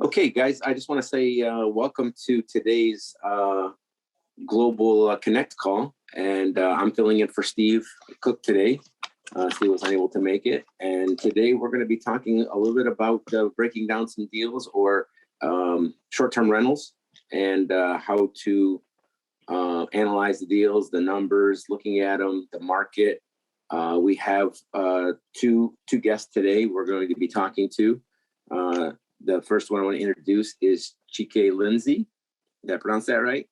Okay, guys, I just want to say welcome to today's Global Connect call. And I'm filling in for Steve Cook today. Steve was unable to make it. And today we're going to be talking a little bit about breaking down some deals or short-term rentals and how to analyze the deals, the numbers, looking at them, the market. We have two guests today we're going to be talking to. The first one I want to introduce is Chike Lindsay. Did I pronounce that right?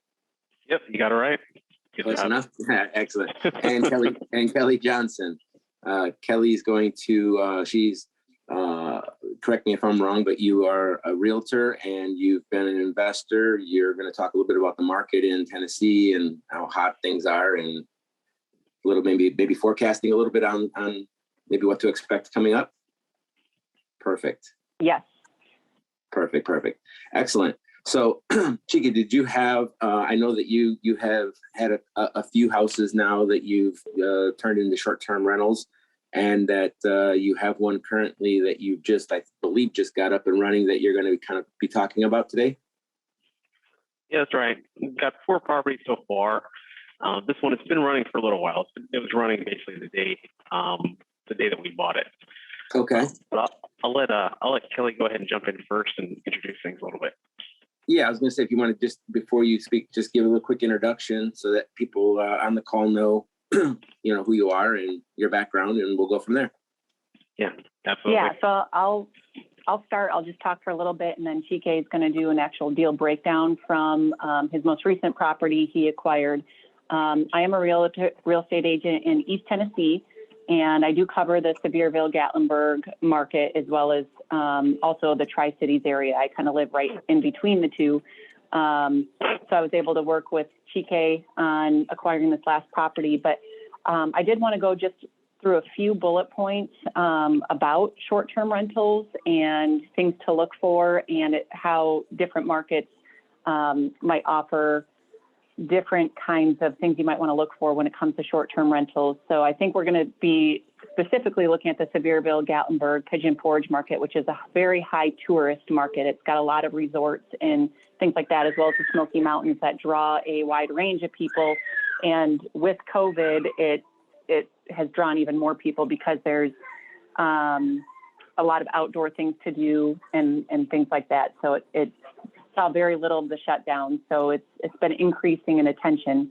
Yep, you got it right. Close enough. Excellent. And Kelly Johnson. Kelly's going to. She's. Correct me if I'm wrong, but you are a realtor and you've been an investor. You're going to talk a little bit about the market in Tennessee and how hot things are, and a little maybe forecasting a little bit on maybe what to expect coming up. Perfect. Yes. Perfect. Excellent. So, Chike, did you have, I know that you have had a few houses now that you've turned into short-term rentals, and that you have one currently that you I believe, just got up and running that you're going to kind of be talking about today? Yeah, that's right. We've got 4 properties so far. This one, it's been running for a little while. It was running basically the day that we bought it. Okay. But I'll let Kelly go ahead and jump in first and introduce things a little bit. Yeah, I was going to say, if you want to just, before you speak, just give a little quick introduction so that people on the call know, who you are and your background, and we'll go from there. Yeah, absolutely. Yeah, so I'll start. I'll just talk for a little bit, and then Chike is going to do an actual deal breakdown from his most recent property he acquired. I am a real estate agent in East Tennessee, and I do cover the Sevierville, Gatlinburg market, as well as also the Tri-Cities area. I kind of live right in between the two. So I was able to work with Chike on acquiring this last property. But I did want to go just through a few bullet points about short-term rentals and things to look for, and how different markets might offer different kinds of things you might want to look for when it comes to short-term rentals. So I think we're going to be specifically looking at the Sevierville, Gatlinburg, Pigeon Forge market, which is a very high tourist market. It's got a lot of resorts and things like that, as well as the Smoky Mountains that draw a wide range of people. And with COVID, it has drawn even more people because there's a lot of outdoor things to do and things like that. So it saw very little of the shutdown. So it's been increasing in attention.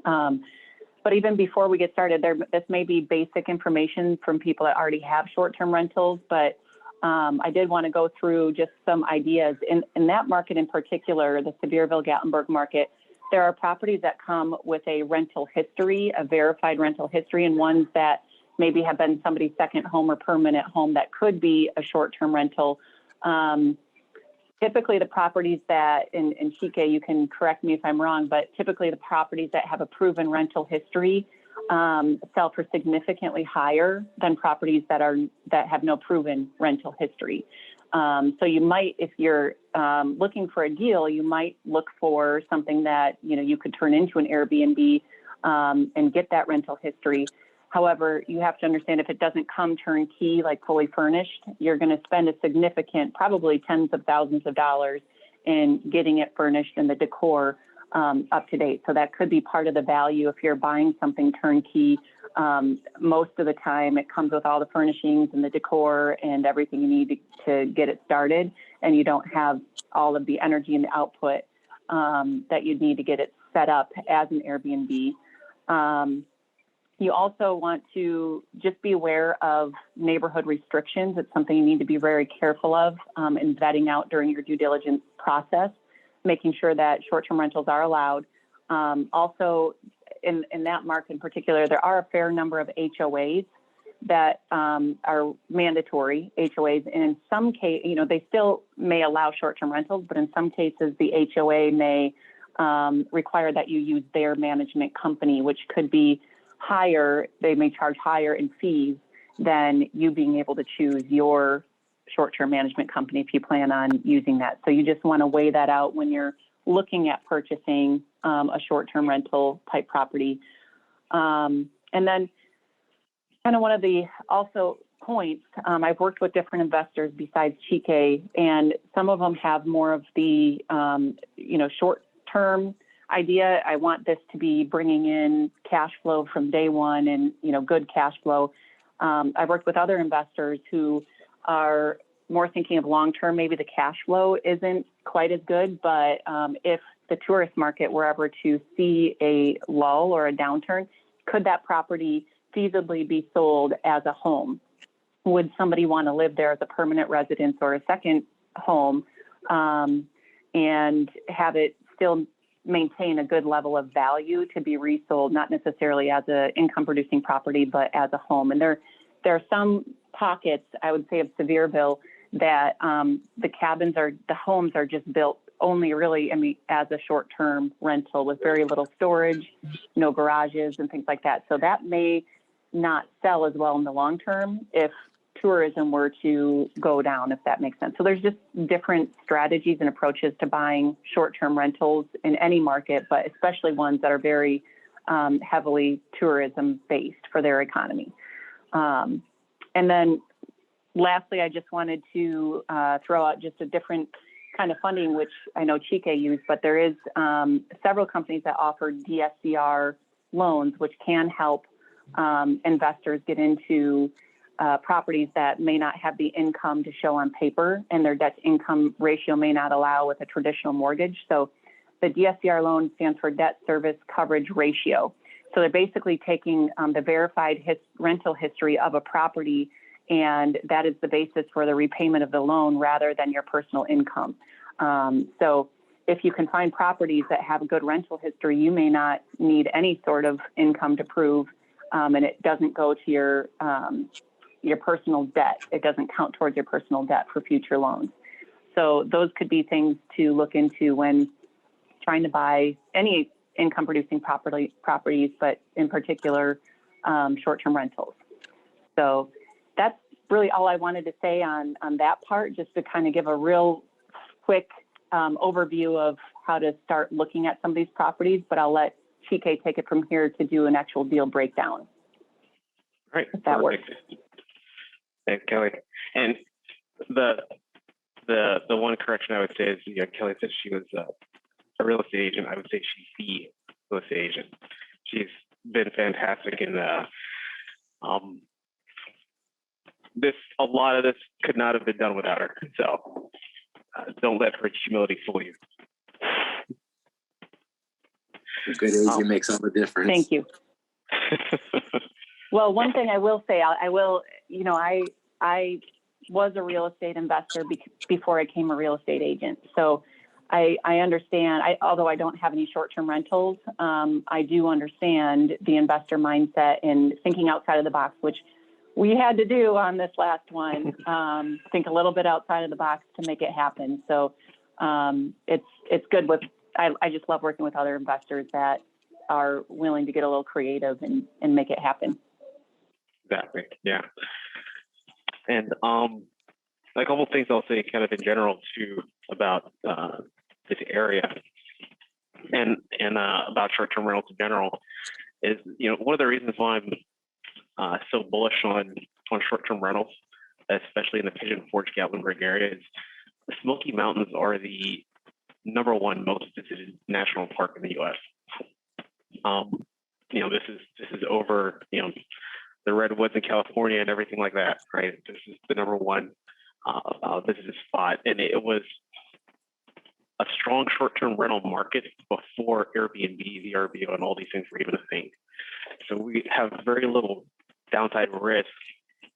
But even before we get started, this may be basic information from people that already have short-term rentals, but I did want to go through just some ideas. In that market in particular, the Sevierville, Gatlinburg market, there are properties that come with a rental history, a verified rental history, and ones that maybe have been somebody's second home or permanent home that could be a short-term rental. Typically the properties that, and Chike, you can correct me if I'm wrong, but typically the properties that have a proven rental history sell for significantly higher than properties that have no proven rental history. So you might, if you're looking for a deal, you might look for something that, you could turn into an Airbnb and get that rental history. However, you have to understand, if it doesn't come turnkey, like fully furnished, you're going to spend a significant, probably tens of thousands of dollars in getting it furnished and the decor up to date. So that could be part of the value if you're buying something turnkey. Most of the time it comes with all the furnishings and the decor and everything you need to get it started, and you don't have all of the energy and the output that you'd need to get it set up as an Airbnb. You also want to just be aware of neighborhood restrictions. It's something you need to be very careful of in vetting out during your due diligence process, making sure that short-term rentals are allowed. Also, in that market in particular, there are a fair number of HOAs that are mandatory HOAs. And in some cases, they still may allow short-term rentals, but in some cases, the HOA may require that you use their management company, which could be higher. They may charge higher in fees than you being able to choose your short-term management company if you plan on using that. So you just want to weigh that out when you're looking at purchasing a short-term rental type property. And then kind of one of the also points, I've worked with different investors besides Chike, and some of them have more of the, short-term idea. I want this to be bringing in cash flow from day one and, good cash flow. I've worked with other investors who are more thinking of long-term. Maybe the cash flow isn't quite as good, but if the tourist market were ever to see a lull or a downturn, could that property feasibly be sold as a home? Would somebody want to live there as a permanent residence or a second home, and have it still maintain a good level of value to be resold, not necessarily as an income producing property, but as a home? And there are some pockets, I would say, of Sevierville that the homes are just built only really, as a short-term rental with very little storage, no garages and things like that. So that may not sell as well in the long term if tourism were to go down, if that makes sense. So there's just different strategies and approaches to buying short-term rentals in any market, but especially ones that are very heavily tourism-based for their economy. And then lastly, I just wanted to throw out just a different kind of funding, which I know Chike used, but there is several companies that offer DSCR loans, which can help investors get into properties that may not have the income to show on paper, and their debt to income ratio may not allow with a traditional mortgage. So the DSCR loan stands for debt service coverage ratio. So they're basically taking the verified rental history of a property, and that is the basis for the repayment of the loan rather than your personal income. So if you can find properties that have a good rental history, you may not need any sort of income to prove, and it doesn't go to your personal debt. It doesn't count towards your personal debt for future loans. So those could be things to look into when trying to buy any income producing properties, but in particular, short-term rentals. So that's really all I wanted to say on that part, just to kind of give a real quick overview of how to start looking at some of these properties, but I'll let Chike take it from here to do an actual deal breakdown. All right, if that works. Thanks, Kelly. And the one correction I would say is, Kelly said she was a real estate agent. I would say she's the real estate agent. She's been fantastic in a lot of this could not have been done without her. So don't let her humility fool you. A good agent makes all the difference. Thank you. Well, one thing I will say, I was a real estate investor before I became a real estate agent. So I understand, although I don't have any short-term rentals, I do understand the investor mindset and thinking outside of the box, which we had to do on this last one, think a little bit outside of the box to make it happen. So it's good I just love working with other investors that are willing to get a little creative and make it happen. Exactly. Yeah. And a couple things I'll say kind of in general too about this area and about short-term rentals in general is, one of the reasons why I'm so bullish on short-term rentals, especially in the Pigeon Forge Gatlinburg area, is the Smoky Mountains are the #1 most visited national park in the U.S. This is over, the redwoods in California and everything like that, right? This is the #1 visited spot, and it was a strong short-term rental market before Airbnb, VRBO, and all these things were even a thing. So we have very little downside risk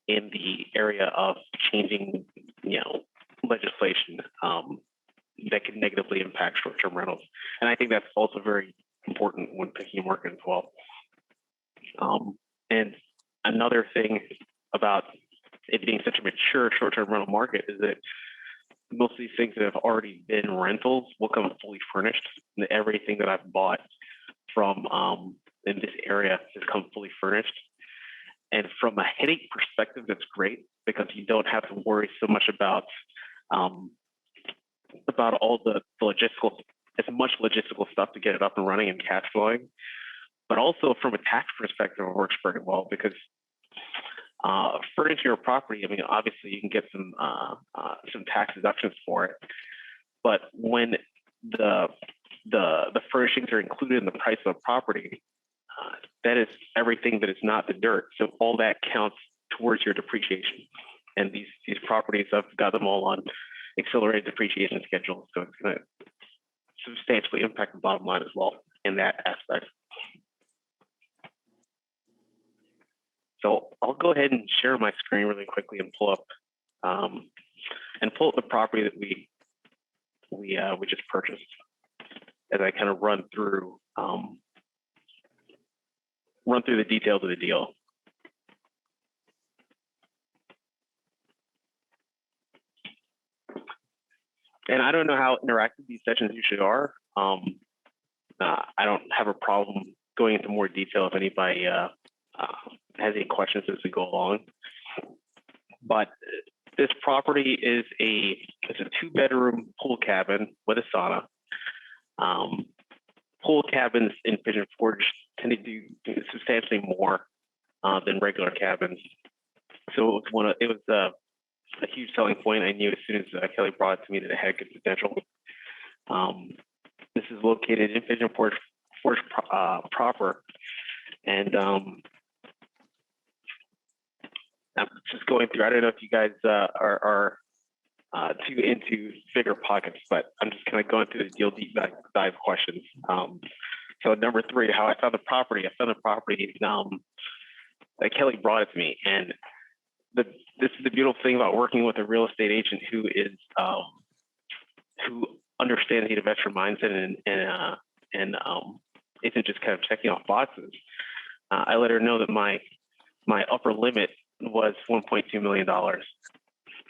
in the area of changing, legislation that can negatively impact short-term rentals. And I think that's also very important when picking a market as well. And another thing about it being such a mature short-term rental market is that most of these things that have already been rentals will come fully furnished. And everything that I've bought from in this area has come fully furnished. And from a headache perspective, that's great because you don't have to worry so much about all the logistical, as much logistical stuff to get it up and running and cash flowing. But also from a tax perspective, it works very well because furniture your property, I mean, obviously you can get some tax deductions for it, but when the furnishings are included in the price of the property, that is everything that is not the dirt. So all that counts towards your depreciation. And these properties, I've got them all on accelerated depreciation schedules, so it's going to substantially impact the bottom line as well in that aspect. So I'll go ahead and share my screen really quickly and pull up the property that we just purchased, as I kind of run through the details of the deal. And I don't know how interactive these sessions usually are. I don't have a problem going into more detail if anybody has any questions as we go along. But this property is it's a 2-bedroom pool cabin with a sauna. Pool cabins in Pigeon Forge tend to do substantially more than regular cabins. So it was a huge selling point. I knew as soon as Kelly brought it to me that it had good potential. This is located in Pigeon Forge proper, and I'm just going through. I don't know if you guys are too into bigger pockets, but I'm just kind of going through the deal deep dive questions. So number 3, how I found the property. I found the property that Kelly brought it to me, and this is the beautiful thing about working with a real estate agent who understands the investor mindset and isn't just kind of checking off boxes. I let her know that my upper limit was $1.2 million.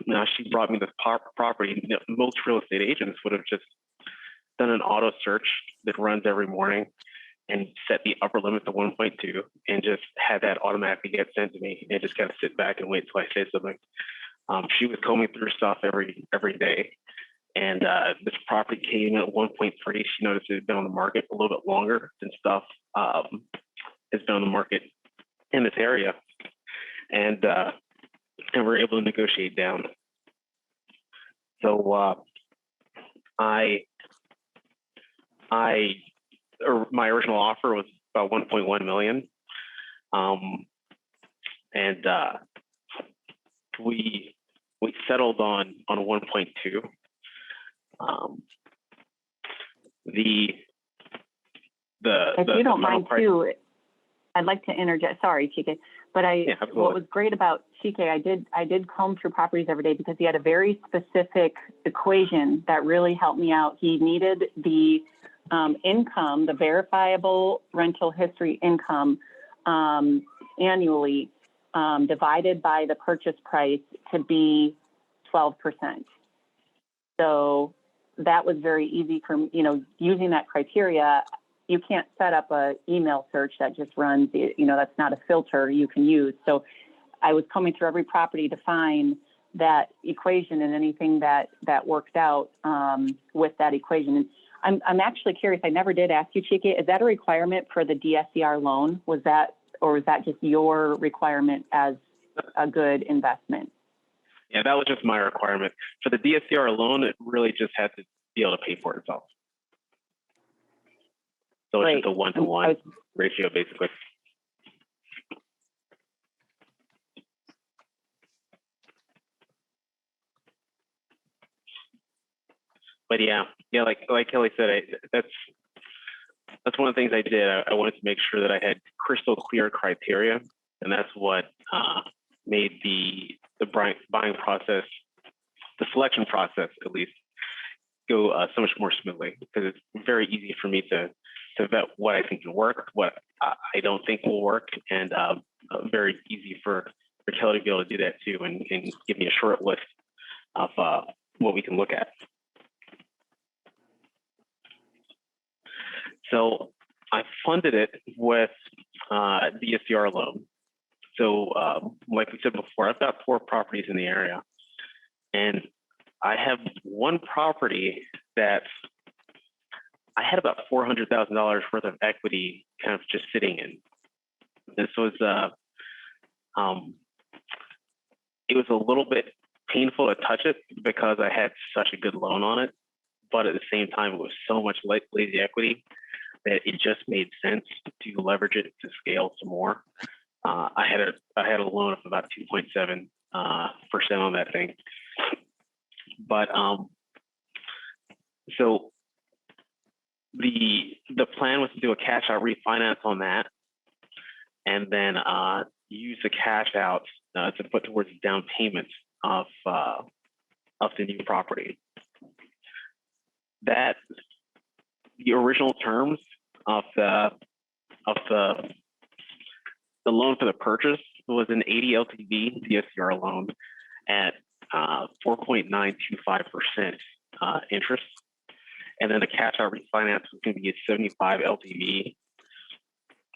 Now she brought me this property. Most real estate agents would have just done an auto search that runs every morning and set the upper limit to 1.2 and just had that automatically get sent to me and just kind of sit back and wait till I say something. She was combing through stuff every day. And this property came in at 1.3. She noticed it had been on the market a little bit longer than stuff has been on the market in this area. And we're able to negotiate down. So my original offer was about 1.1 million. And we settled on 1.2. If you don't mind too, I'd like to interject. Sorry, Chike, but what was great about Chike, I did comb through properties every day because he had a very specific equation that really helped me out. He needed the income, the verifiable rental history income annually divided by the purchase price to be 12%. So that was very easy for, using that criteria. You can't set up a email search that just runs, that's not a filter you can use. So I was combing through every property to find that equation and anything that worked out with that equation. And I'm actually curious, I never did ask you, Chike, is that a requirement for the DSCR loan? Was that just your requirement as a good investment? Yeah, that was just my requirement. For the DSCR loan, it really just had to be able to pay for itself. So it's just a 1-to-1 ratio, basically. But yeah, like Kelly said, that's one of the things I did. I wanted to make sure that I had crystal clear criteria, and that's what made the buying process, the selection process at least, go so much more smoothly, because it's very easy for me to vet what I think can work, what I don't think will work, and very easy for Kelly to be able to do that too, and give me a short list of what we can look at. So I funded it with DSCR loan. So like we said before, I've got 4 properties in the area, and I have one property that I had about $400,000 worth of equity kind of just sitting in. This was it was a little bit painful to touch it because I had such a good loan on it, but at the same time, it was so much lazy equity that it just made sense to leverage it to scale some more. I had a loan of about 2.7% on that thing, but so the plan was to do a cash out refinance on that, and then use the cash out to put towards down payment of the new property. That the original terms of the loan for the purchase was an 80 LTV DSCR loan at 4.925% interest, and then the cash out refinance was going to be a 75 LTV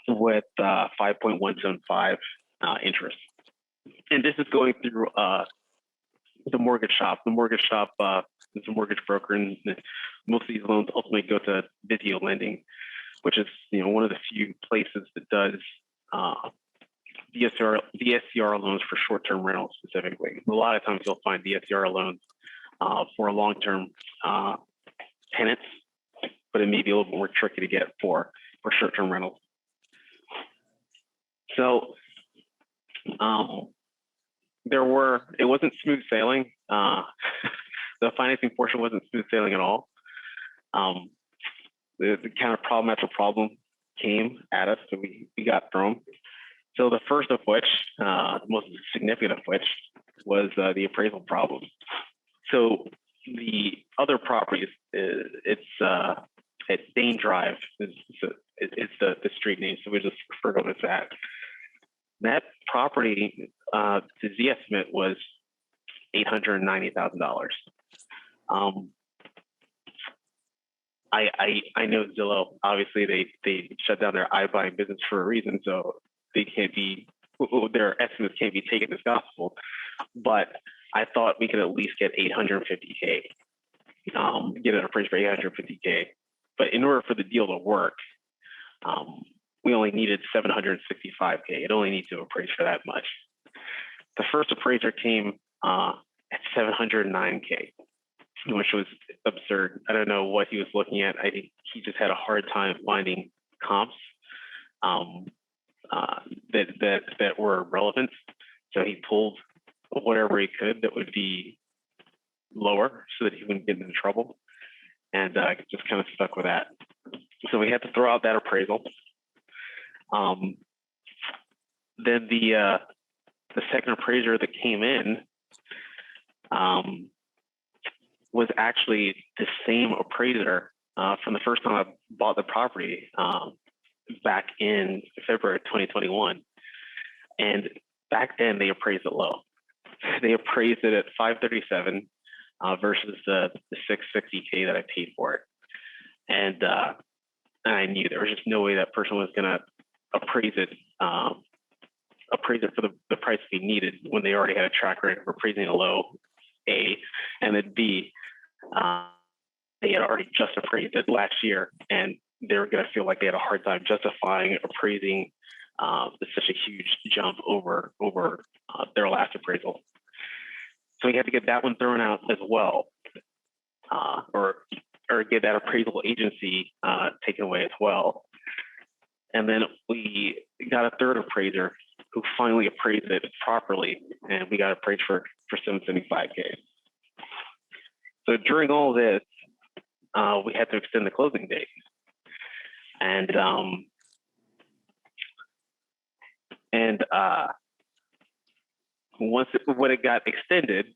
with 5.175 interest. And this is going through the mortgage shop. The mortgage shop is a mortgage broker, and most of these loans ultimately go to Video Lending, which is one of the few places that does DSCR loans for short-term rentals specifically. A lot of times you'll find DSCR loans for long-term tenants, but it may be a little bit more tricky to get for short-term rentals. So it wasn't smooth sailing. The financing portion wasn't smooth sailing at all. The kind of problem after problem came at us that we got thrown. So the first of which, the most significant of which, was the appraisal problem. So the other properties, it's at Dane Drive, it's the street name, so we just refer to it as that. That property, the Z estimate was $890,000. I know Zillow, obviously they shut down their iBuying business for a reason, so they can't be, their estimates can't be taken as gospel, but I thought we could at least get $850K, get an appraised for $850K. But in order for the deal to work, we only needed $765K. It only needs to appraise for that much. The first appraiser came at $709K, which was absurd. I don't know what he was looking at. I think he just had a hard time finding comps that were relevant. So he pulled whatever he could that would be lower so that he wouldn't get into trouble, and just kind of stuck with that. So we had to throw out that appraisal. Then the second appraiser that came in was actually the same appraiser from the first time I bought the property back in February 2021. And back then they appraised it low. They appraised it at 537 versus the 660K that I paid for it. And I knew there was just no way that person was gonna appraise it for the price they needed when they already had a track record of appraising a low, A, and then B, they had already just appraised it last year, and they were going to feel like they had a hard time justifying appraising such a huge jump over their last appraisal. So we had to get that one thrown out as well, or get that appraisal agency taken away as well. And then we got a third appraiser who finally appraised it properly, and we got appraised for $775K. So during all this, we had to extend the closing date. And when it got extended,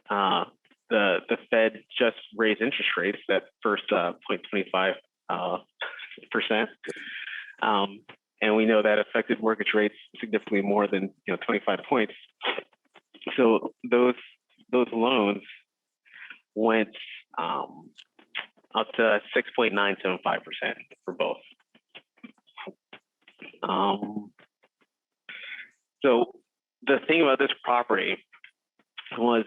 the Fed just raised interest rates at first 0.25%. And we know that affected mortgage rates significantly more than 25 points. So those loans went up to 6.975% for both. So the thing about this property was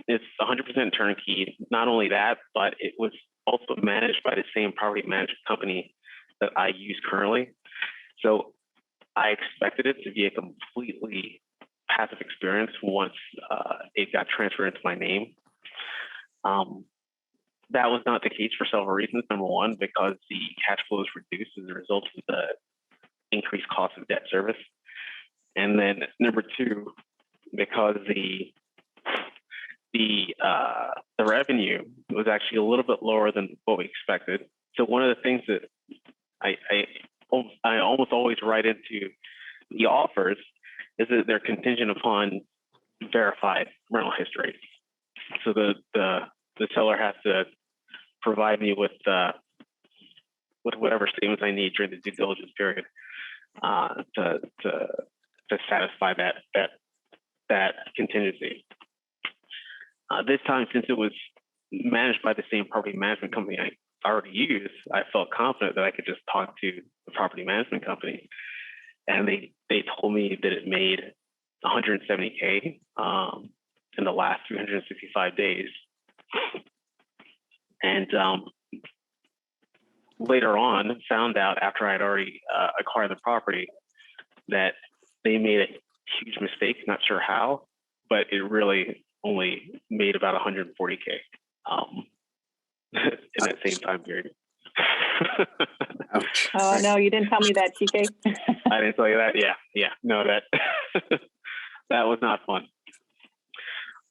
it's 100% turnkey. Not only that, but it was also managed by the same property management company that I use currently. So I expected it to be a completely passive experience once it got transferred into my name. That was not the case for several reasons. Number one, because the cash flow is reduced as a result of the increased cost of debt service. And then number two, because the revenue was actually a little bit lower than what we expected. So one of the things that I almost always write into the offers is that they're contingent upon verified rental history. So the seller has to provide me with whatever statements I need during the due diligence period to satisfy that contingency. This time, since it was managed by the same property management company I already used, I felt confident that I could just talk to the property management company, and they told me that it made 170K in the last 365 days. And later on, found out after I'd already acquired the property that they made a huge mistake. Not sure how, but it really only made about 140K in that same time period. Ouch. Oh, no, you didn't tell me that, Chike. I didn't tell you that. Yeah. No, that that was not fun.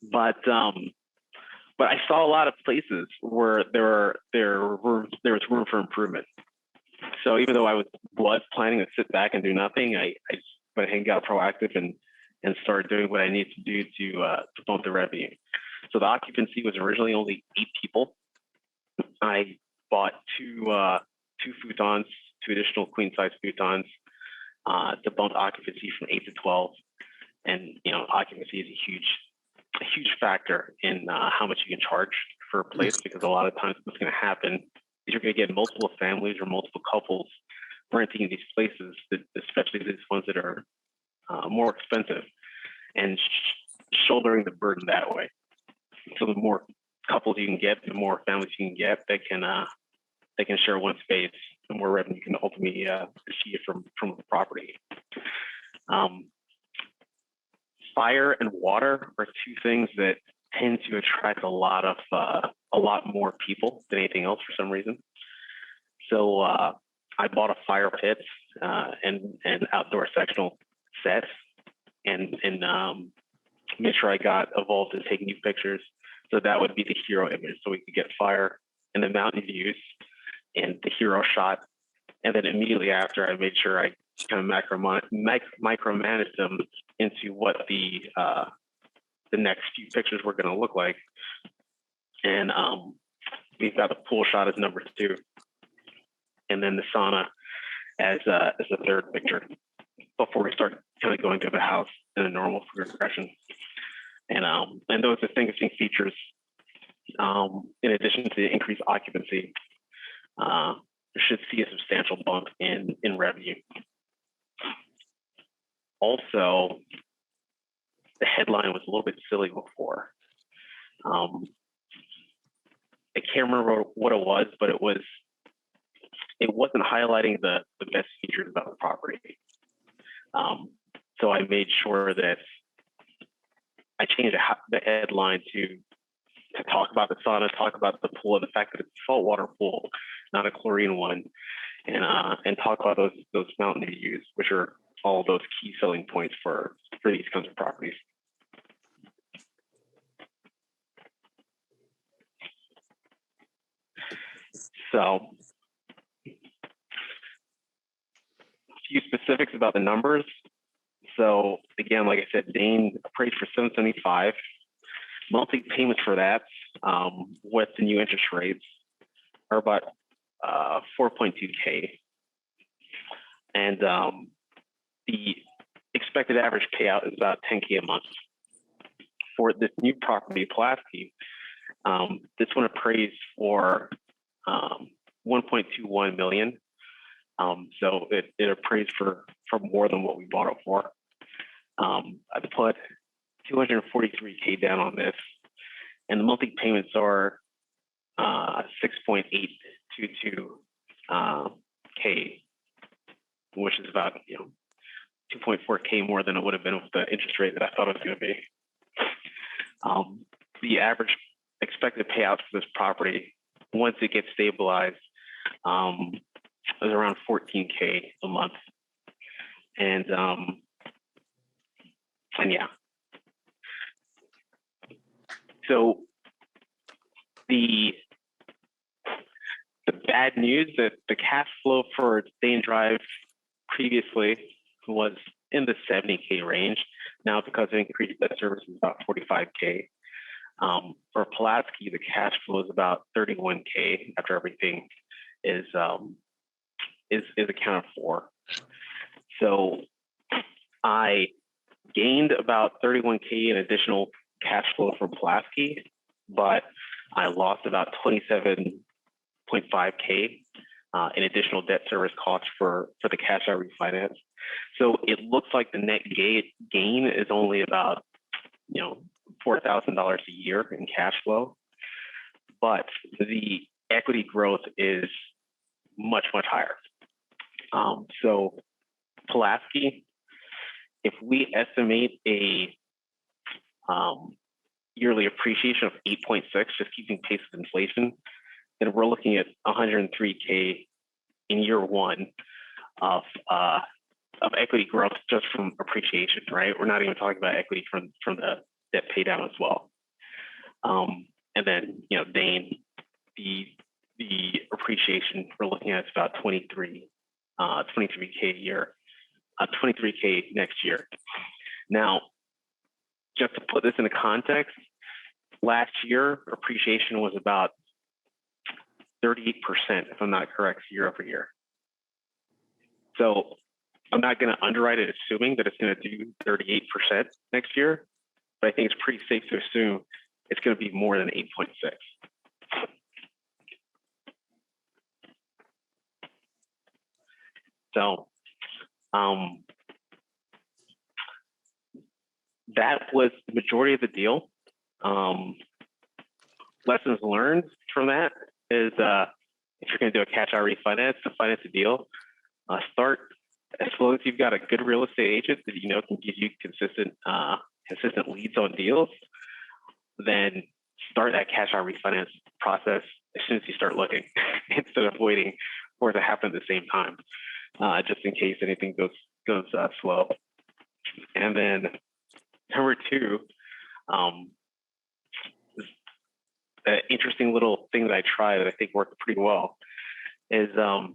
But I saw a lot of places where there was room for improvement. So even though I was planning to sit back and do nothing, I just went ahead and got proactive and started doing what I needed to do to bump the revenue. So the occupancy was originally only 8 people. I bought two futons, 2 additional queen size futons to bump occupancy from 8 to 12. And occupancy is a huge factor in how much you can charge for a place, because a lot of times what's going to happen is you're going to get multiple families or multiple couples renting these places, especially these ones that are more expensive, and shouldering the burden that way. So the more couples you can get, the more families you can get that can share one space, the more revenue you can ultimately achieve from the property. Fire and water are 2 things that tend to attract a lot more people than anything else for some reason. So I bought a fire pit and outdoor sectional set, and made sure I got involved in taking new pictures. So that would be the hero image. So we could get fire and the mountain views and the hero shot. And then immediately after, I made sure I kind of micromanaged them into what the next few pictures were going to look like. And we've got the pool shot as number 2, and then the sauna as the 3rd picture before we start kind of going through the house in a normal progression. And those distinguishing features, in addition to the increased occupancy, should see a substantial bump in revenue. Also, the headline was a little bit silly before. I can't remember what it was, but it wasn't highlighting the best features about the property. So I made sure that I changed the headline to talk about the sauna, talk about the pool, and the fact that it's a saltwater pool, not a chlorine one, and talk about those mountain views, which are all those key selling points for these kinds of properties. So a few specifics about the numbers. So again, like I said, Dane appraised for 775. Monthly payments for that with the new interest rates are about 4.2K. And the expected average payout is about 10K a month. For this new property, Pulaski, this one appraised for 1.21 million. So it appraised for more than what we bought it for. I put 243K down on this, and the monthly payments are 6.822K, which is about 2.4K more than it would have been with the interest rate that I thought it was going to be. The average expected payouts for this property, once it gets stabilized, is around 14K a month. And yeah. So the bad news that the cash flow for Day and Drive previously was in the 70K range. Now, because of increased debt service, is about 45K. For Pulaski, the cash flow is about 31K after everything is accounted for. So I gained about 31K in additional cash flow from Pulaski, but I lost about 27.5K in additional debt service costs for the cash out refinance. So it looks like the net gain is only about, $4,000 a year in cash flow, but the equity growth is much, much higher. So Pulaski, if we estimate a yearly appreciation of 8.6, just keeping pace with inflation, then we're looking at 103K in year one of equity growth just from appreciation, right? We're not even talking about equity from the debt pay down as well. And then, Dane, the appreciation we're looking at is about 23K a year, 23K next year. Now, just to put this into context, last year appreciation was about 38%, if I'm not correct, year over year. So I'm not going to underwrite it assuming that it's going to do 38% next year, but I think it's pretty safe to assume it's going to be more than 8.6. So that was the majority of the deal. Lessons learned from that is if you're going to do a cash out refinance to finance a deal, start as long as you've got a good real estate agent that can give you consistent leads on deals. Then start that cash out refinance process as soon as you start looking, instead of waiting for it to happen at the same time, just in case anything goes slow. And then number two, an interesting little thing that I tried that I think worked pretty well is I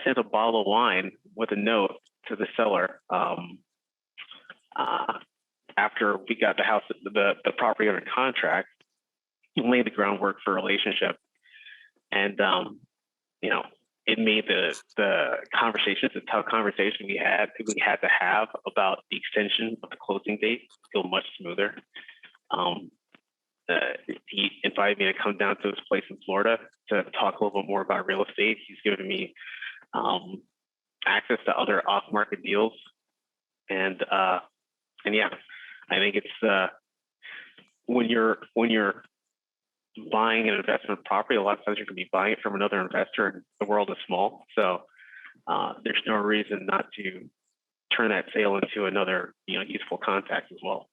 sent a bottle of wine with a note to the seller after we got the house, the property under contract, and laid the groundwork for a relationship. And it made the conversation, it's a tough conversation we had to have about the extension of the closing date feel much smoother. He invited me to come down to his place in Florida to talk a little bit more about real estate. He's given me access to other off-market deals, and yeah, I think it's when you're buying an investment property, a lot of times you're going to be buying it from another investor, and the world is small. So there's no reason not to turn that sale into another useful contact as well.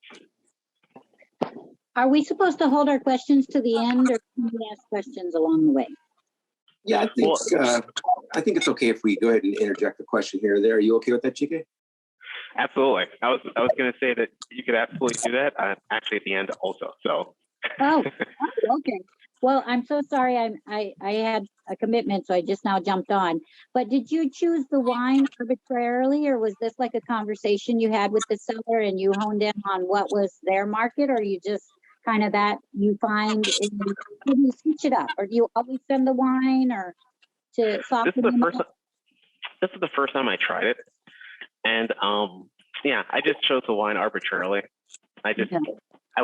Are we supposed to hold our questions to the end, or can we ask questions along the way? Yeah, I think it's okay if we go ahead and interject a question here or there. Are you okay with that, Chike? Absolutely. I was going to say that you could absolutely do that. Actually, at the end also. So. Oh, okay. Well, I'm so sorry. I had a commitment, so I just now jumped on. But did you choose the wine arbitrarily, or was this like a conversation you had with the seller and you honed in on what was their market, or you just kind of that you find do you switch it up, or do you always send the wine or to soften them up? This is the first time I tried it, and yeah, I just chose the wine arbitrarily. I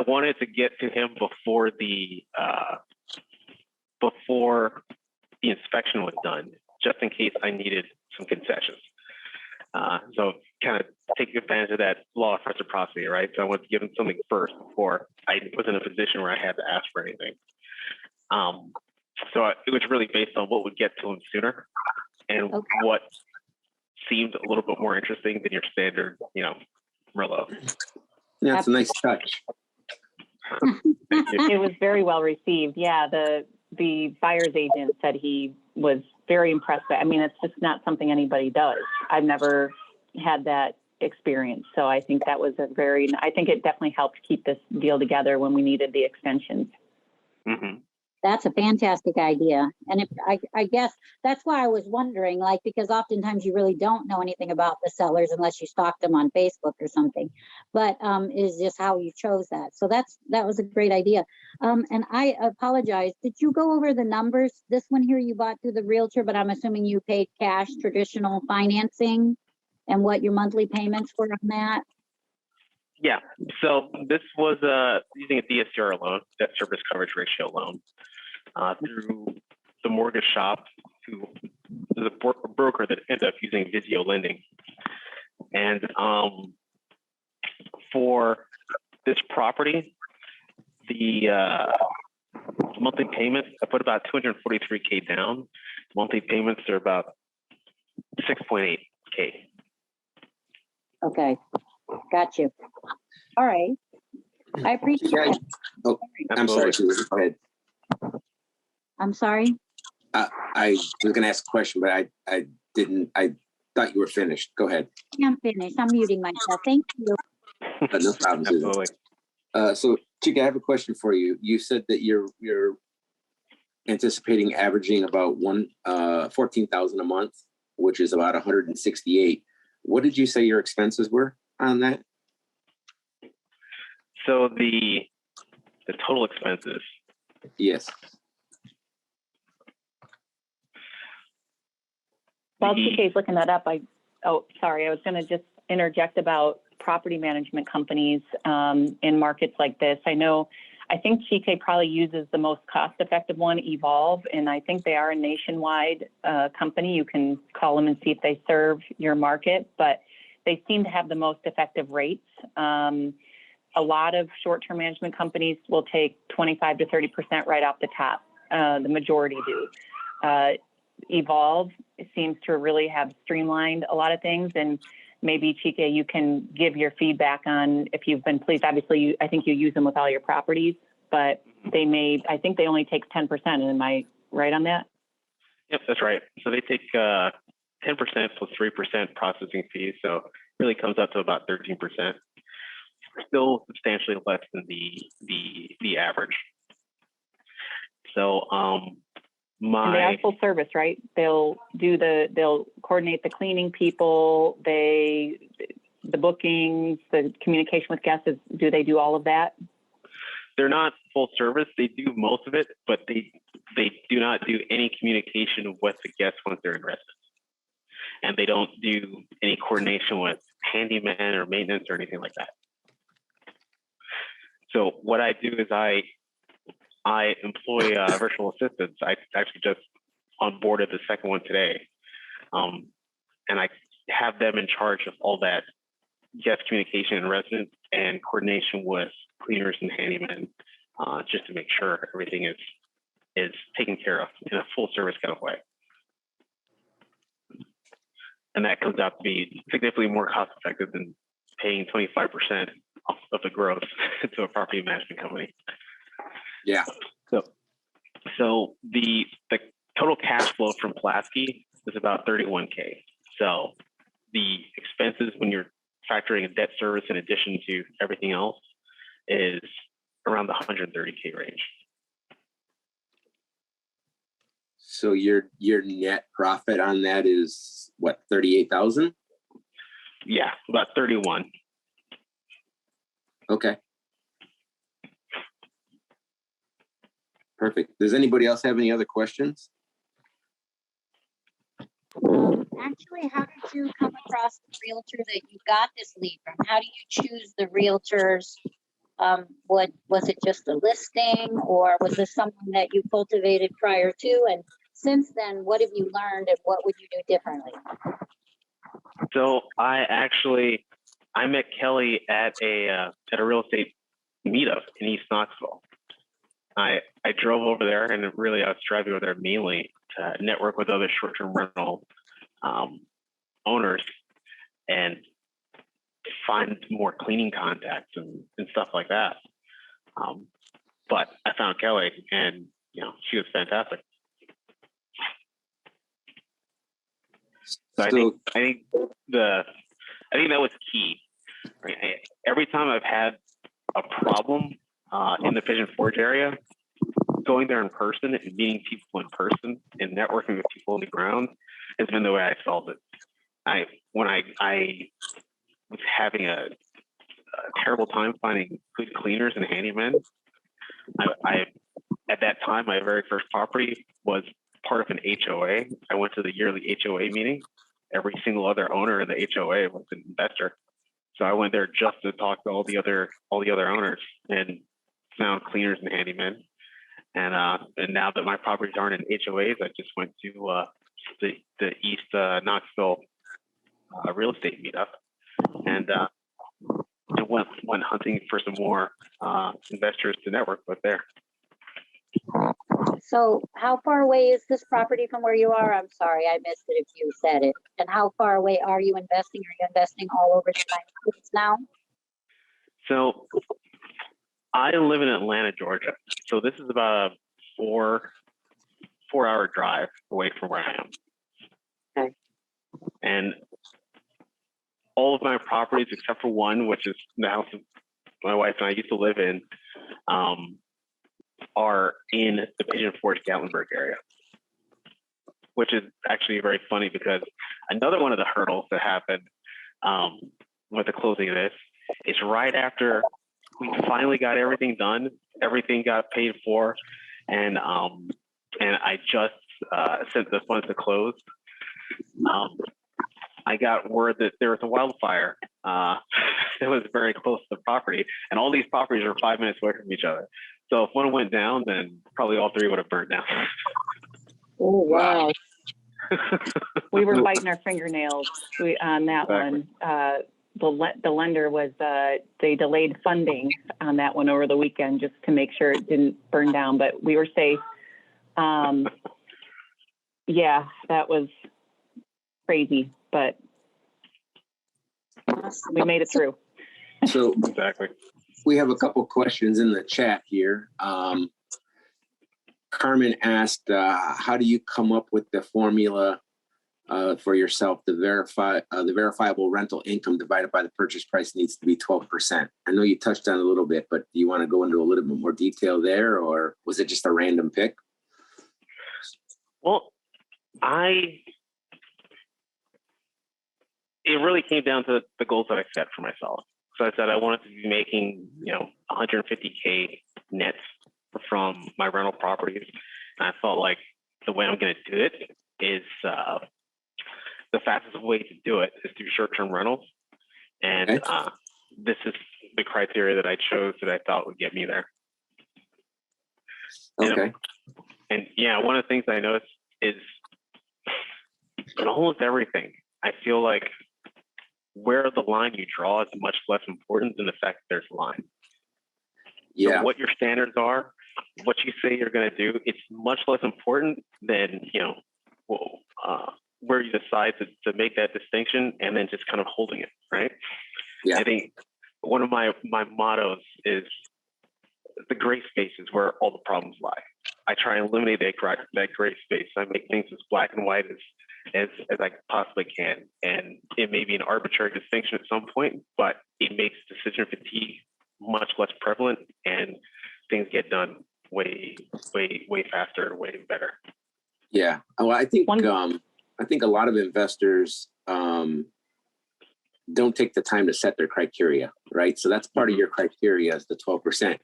wanted to get to him before the inspection was done, just in case I needed some concessions. So kind of take advantage of that law of reciprocity, right? So I wanted to give him something first before I was in a position where I had to ask for anything. So it was really based on what would get to him sooner and what seemed a little bit more interesting than your standard, Merlot. Yeah, it's a nice touch. Thank you. It was very well received. Yeah, the buyer's agent said he was very impressed. I mean, it's just not something anybody does. I've never had that experience. So I think that was I think it definitely helped keep this deal together when we needed the extensions. Mm-hmm. That's a fantastic idea. And I guess that's why I was wondering, like, because oftentimes you really don't know anything about the sellers unless you stalk them on Facebook or something, but is just how you chose that. So that was a great idea. And I apologize. Did you go over the numbers? This one here you bought through the realtor, but I'm assuming you paid cash, traditional financing, and what your monthly payments were on that? Yeah. So this was using a DSCR loan, debt service coverage ratio loan, through the mortgage shop, who is a broker that ended up using Visio lending. And for this property, the monthly payments, I put about $243K down. Monthly payments are about $6.8K. Okay, got you. All right. I appreciate Yeah, it. oh, I'm sorry, Susan, go ahead. I'm sorry. I was going to ask a question, but I didn't. I thought you were finished. Go ahead. I'm finished. I'm muting myself. Thank you. No problem, Susan. Absolutely. So, Chike, I have a question for you. You said that you're anticipating averaging about 14,000 a month, which is about 168. What did you say your expenses were on that? So the total expenses. Yes. While TK is looking that up, sorry, I was going to just interject about property management companies in markets like this. I think TK probably uses the most cost-effective one, Evolve, and I think they are a nationwide company. You can call them and see if they serve your market, but they seem to have the most effective rates. A lot of short-term management companies will take 25 to 30% right off the top. The majority do. Evolve seems to really have streamlined a lot of things, and maybe Chike, you can give your feedback on if you've been pleased. Obviously, I think you use them with all your properties, but I think they only take 10%. Am I right on that? Yep, that's right. So they take 10% plus 3% processing fees. So it really comes up to about 13%. Still substantially less than the average. So and they are full service, right? They'll coordinate the cleaning people, the bookings, the communication with guests. Do they do all of that? They're not full service. They do most of it, but they do not do any communication with the guests once they're in residence. And they don't do any coordination with handyman or maintenance or anything like that. So what I do is I employ virtual assistants. I actually just onboarded the second one today. And I have them in charge of all that guest communication in residence and coordination with cleaners and handymen, just to make sure everything is taken care of in a full service kind of way. And that comes out to be significantly more cost effective than paying 25% of the gross to a property management company. Yeah. So the total cash flow from Pulaski is about 31K. So the expenses when you're factoring a debt service in addition to everything else is around the 130K range. So your net profit on that is what, 38,000? Yeah, about 31. Okay. Perfect. Does anybody else have any other questions? Actually, how did you come across the realtor that you got this lead from? How do you choose the realtors? What was it, just a listing, or was this someone that you cultivated prior to? And since then, what have you learned, and what would you do differently? So I met Kelly at a real estate meetup in East Knoxville. I drove over there, and really I was driving over there mainly to network with other short-term rental owners and find more cleaning contacts and stuff like that. But I found Kelly, and she was fantastic. So I think that was key. Right? Every time I've had a problem in the Pigeon Forge area, going there in person and meeting people in person and networking with people on the ground has been the way I solved it. When I was having a terrible time finding good cleaners and handymen, I at that time, my very first property was part of an HOA. I went to the yearly HOA meeting. Every single other owner in the HOA was an investor. So I went there just to talk to all the other owners and found cleaners and handymen. And now that my properties aren't in HOAs, I just went to the East Knoxville real estate meetup and went hunting for some more investors to network with there. So how far away is this property from where you are? I'm sorry, I missed it if you said it. And how far away are you investing? Are you investing all over the United States now? So I live in Atlanta, Georgia. So this is about a four-hour drive away from where I am. Okay. And all of my properties, except for one, which is the house my wife and I used to live in, are in the Pigeon Forge Gatlinburg area, which is actually very funny because another one of the hurdles that happened with the closing of this is right after we finally got everything done, everything got paid for, and I just sent the funds to close. I got word that there was a wildfire that was very close to the property, and all these properties are 5 minutes away from each other. So if one went down, then probably all three would have burned down. Oh, wow. We were biting our fingernails on that Exactly. one. The lender was, they delayed funding on that one over the weekend just to make sure it didn't burn down, but we were safe. Yeah, that was crazy, but we made it through. So Exactly. we have a couple questions in the chat here. Carmen asked, how do you come up with the formula for yourself? The verifiable rental income divided by the purchase price needs to be 12%. I know you touched on it a little bit, but do you want to go into a little bit more detail there, or was it just a random pick? Well, it really came down to the goals that I set for myself. So I said I wanted to be making, 150K nets from my rental properties. And I felt like the way I'm going to do it is the fastest way to do it is through short-term rentals. And Okay. This is the criteria that I chose that I thought would get me there. Okay. And yeah, one of the things I noticed is in almost everything, I feel like where the line you draw is much less important than the fact that there's a line. Yeah. So what your standards are, what you say you're going to do, it's much less important than, where you decide to make that distinction and then just kind of holding it, right? Yeah. I think one of my mottos is the gray space is where all the problems lie. I try and eliminate that gray space. I make things as black and white as I possibly can. And it may be an arbitrary distinction at some point, but it makes decision fatigue much less prevalent and things get done way faster, way better. Yeah. Well, I think a lot of investors don't take the time to set their criteria, right? So that's part of your criteria is the 12%.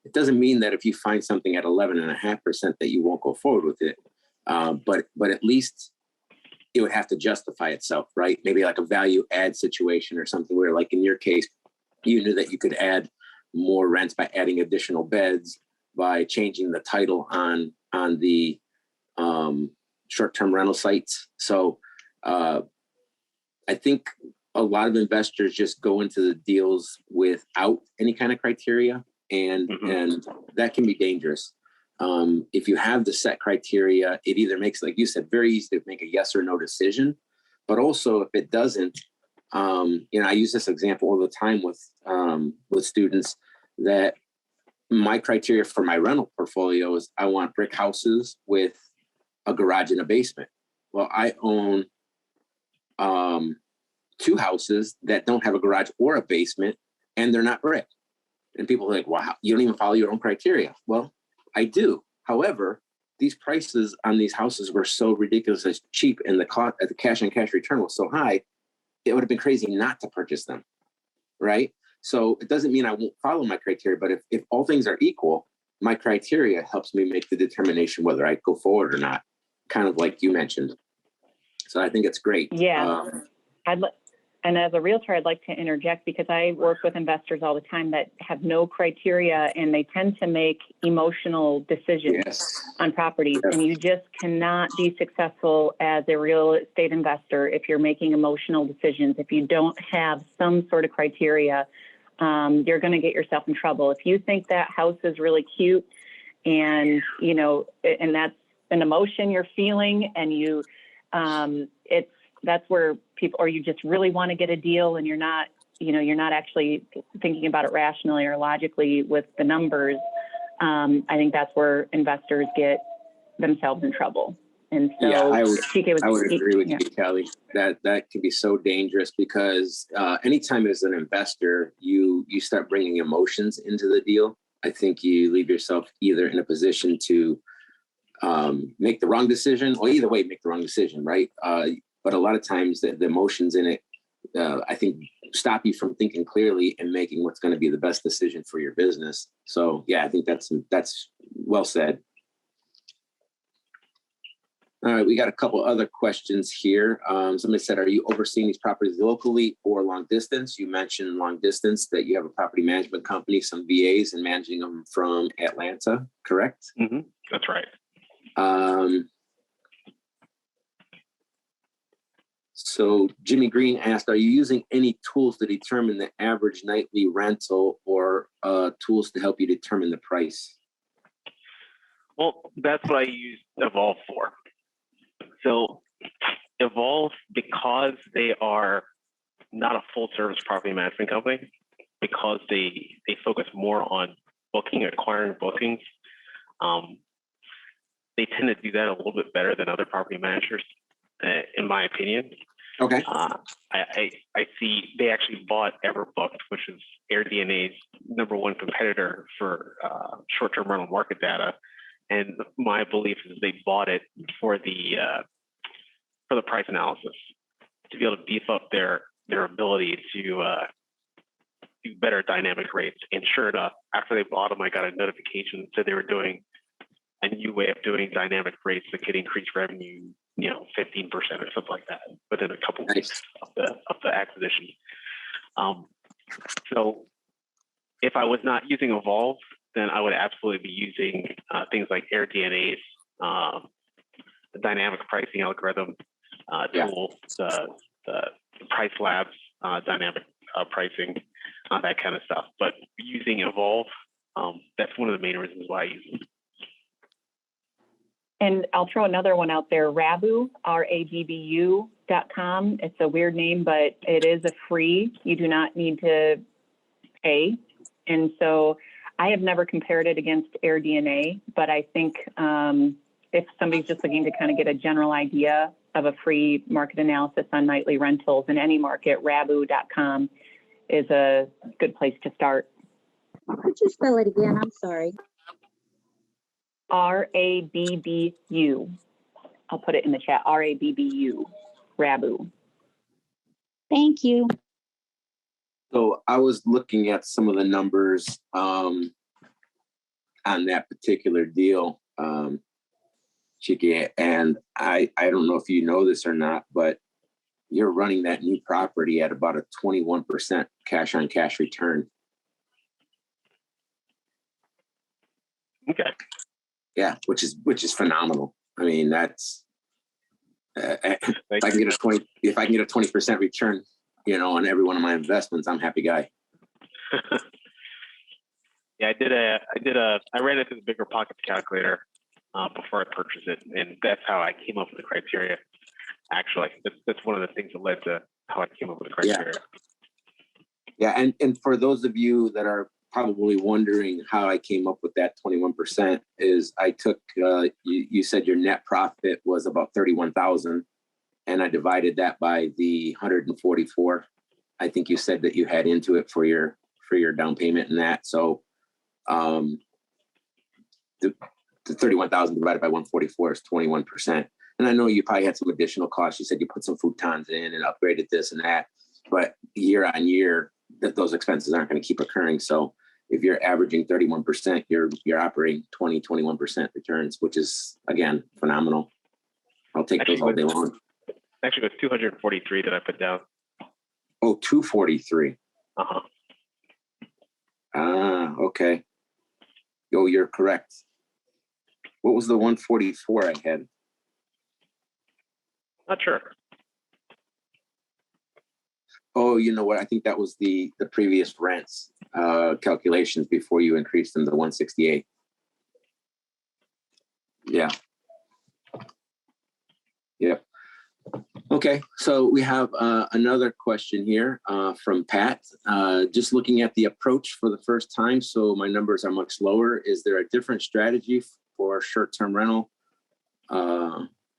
It doesn't mean that if you find something at 11.5% that you won't go forward with it. But at least it would have to justify itself, right? Maybe like a value add situation or something where, like in your case, you knew that you could add more rents by adding additional beds, by changing the title on the short-term rental sites. So I think a lot of investors just go into the deals without any kind of criteria, and that can be dangerous. If you have the set criteria, it either makes, like you said, very easy to make a yes or no decision. But also if it doesn't, I use this example all the time with students that my criteria for my rental portfolio is I want brick houses with a garage and a basement. Well, I own 2 houses that don't have a garage or a basement, and they're not brick. And people are like, wow, you don't even follow your own criteria. Well, I do. However, these prices on these houses were so ridiculously cheap, and the cash on cash return was so high, it would have been crazy not to purchase them, right? So it doesn't mean I won't follow my criteria, but if all things are equal, my criteria helps me make the determination whether I go forward or not, kind of like you mentioned. So I think it's great. Yeah. And as a realtor, I'd like to interject because I work with investors all the time that have no criteria, and they tend to make emotional decisions on properties. Yes. And you just cannot be successful as a real estate investor if you're making emotional decisions. If you don't have some sort of criteria, you're going to get yourself in trouble. If you think that house is really cute and, and that's an emotion you're feeling, and that's where people, or you just really want to get a deal and you're not actually thinking about it rationally or logically with the numbers. I think that's where investors get themselves in trouble. And so yeah, I would agree with you, Kelly. That can be so dangerous because anytime as an investor, you start bringing emotions into the deal, I think you leave yourself either in a position to make the wrong decision, or either way, make the wrong decision, right? But a lot of times the emotions in it, I think, stop you from thinking clearly and making what's going to be the best decision for your business. So yeah, I think that's well said. All right, we got a couple other questions here. Somebody said, are you overseeing these properties locally or long distance? You mentioned long distance, that you have a property management company, some VAs, and managing them from Atlanta, correct? Mm-hmm. That's right. So Jimmy Green asked, are you using any tools to determine the average nightly rental, or tools to help you determine the price? Well, that's what I use Evolve for. So Evolve, because they are not a full service property management company, because they focus more on acquiring bookings, they tend to do that a little bit better than other property managers, in my opinion. Okay. I see they actually bought Everbooked, which is AirDNA's #1 competitor for short-term rental market data. And my belief is they bought it for the price analysis, to be able to beef up their ability to do better dynamic rates. And sure enough, after they bought them, I got a notification that said they were doing a new way of doing dynamic rates that could increase revenue, 15% or something like that within a couple of weeks of the acquisition. So if I was not using Evolve, then I would absolutely be using things like AirDNA's the dynamic pricing algorithm tool, the Price Labs dynamic pricing, that kind of stuff. But using Evolve, that's one of the main reasons why I use it. And I'll throw another one out there, Rabbu, RABBU.com. It's a weird name, but it is a free. You do not need to pay. And so I have never compared it against AirDNA, but I think if somebody's just looking to kind of get a general idea of a free market analysis on nightly rentals in any market, Rabbu.com is a good place to start. Could you spell it again? I'm sorry. RABBU. I'll put it in the chat. RABBU. Rabbu. Thank you. So I was looking at some of the numbers on that particular deal, Chike, and I don't know if you know this or not, but you're running that new property at about a 21% cash on cash return. Okay. Yeah, which is phenomenal. I mean, that's if I can get a 20% return, on every one of my investments, I'm a happy guy. Yeah, I ran it through the Bigger Pockets calculator before I purchased it, and that's how I came up with the criteria. actually. That's one of the things that led to how I came up with the Yeah. criteria. Yeah, and for those of you that are probably wondering how I came up with that 21% is I took, you said your net profit was about 31,000, and I divided that by the 144. I think you said that you had into it for your down payment and that. So the 31,000 divided by 144 is 21%. And I know you probably had some additional costs. You said you put some futons in and upgraded this and that, but year on year, those expenses aren't going to keep occurring. So if you're averaging 31%, you're operating 21% returns, which is, again, phenomenal. I'll take those all day long. Actually, it was 243 that I put down. Oh, 243. Uh-huh. Ah, okay. Oh, you're correct. What was the 144 I had? Not sure. Oh, you know what? I think that was the previous rents calculations before you increased them to 168. Yeah. Yep. Okay, so we have another question here from Pat. Just looking at the approach for the first time, so my numbers are much lower. Is there a different strategy for short-term rental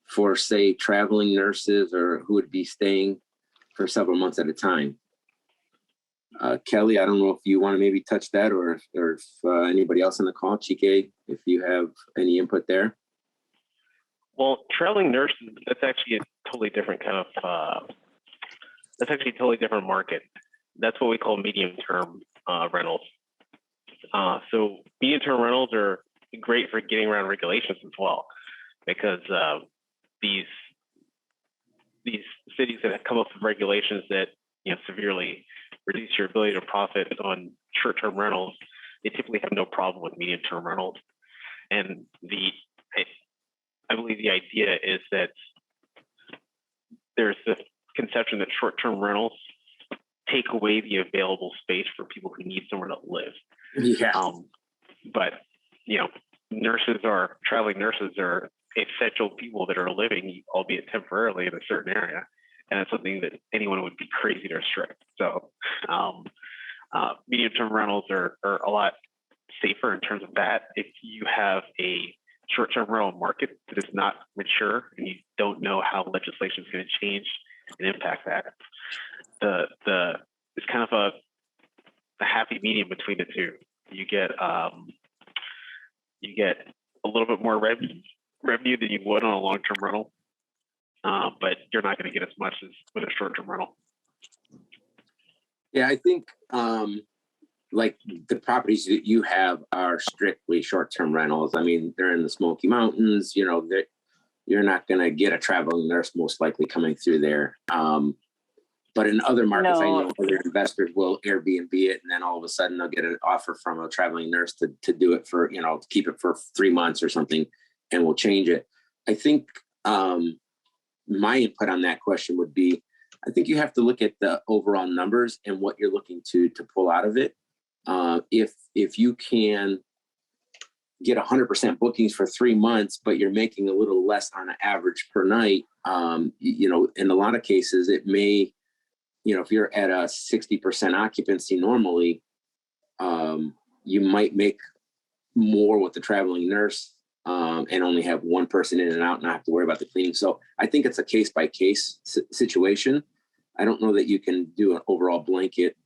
for, say, traveling nurses or who would be staying for several months at a time? Kelly, I don't know if you want to maybe touch that, or if anybody else on the call, Chike, if you have any input there. Well, traveling nurses, that's actually a totally different kind of, that's actually a totally different market. That's what we call medium-term rentals. So medium-term rentals are great for getting around regulations as well, because these cities that have come up with regulations that, you know, severely reduce your ability to profit on short-term rentals, they typically have no problem with medium-term rentals. And I believe the idea is that there's the conception that short-term rentals take away the available space for people who need somewhere to live. Yeah. But, you know, traveling nurses are essential people that are living, albeit temporarily, in a certain area. And it's something that anyone would be crazy to restrict. So medium-term rentals are a lot safer in terms of that. If you have a short-term rental market that is not mature and you don't know how legislation is going to change and impact that, it's kind of a happy medium between the two. You get a little bit more revenue than you would on a long-term rental, but you're not going to get as much as with a short-term rental. Yeah, I think like the properties that you have are strictly short-term rentals. I mean, they're in the Smoky Mountains, you know, that you're not going to get a traveling nurse most likely coming through there. But in other markets, I know other investors will Airbnb it, and then all of a sudden they'll get an offer from a traveling nurse to do it for, you know, to keep it for 3 months or something, and we'll change it. I think my input on that question would be, I think you have to look at the overall numbers and what you're looking to pull out of it. If you can get 100% bookings for 3 months, but you're making a little less on an average per night, you know, in a lot of cases, it may, you know, if you're at a 60% occupancy normally, you might make more with the traveling nurse and only have one person in and out and not have to worry about the cleaning. So I think it's a case by case situation. I don't know that you can do an overall blanket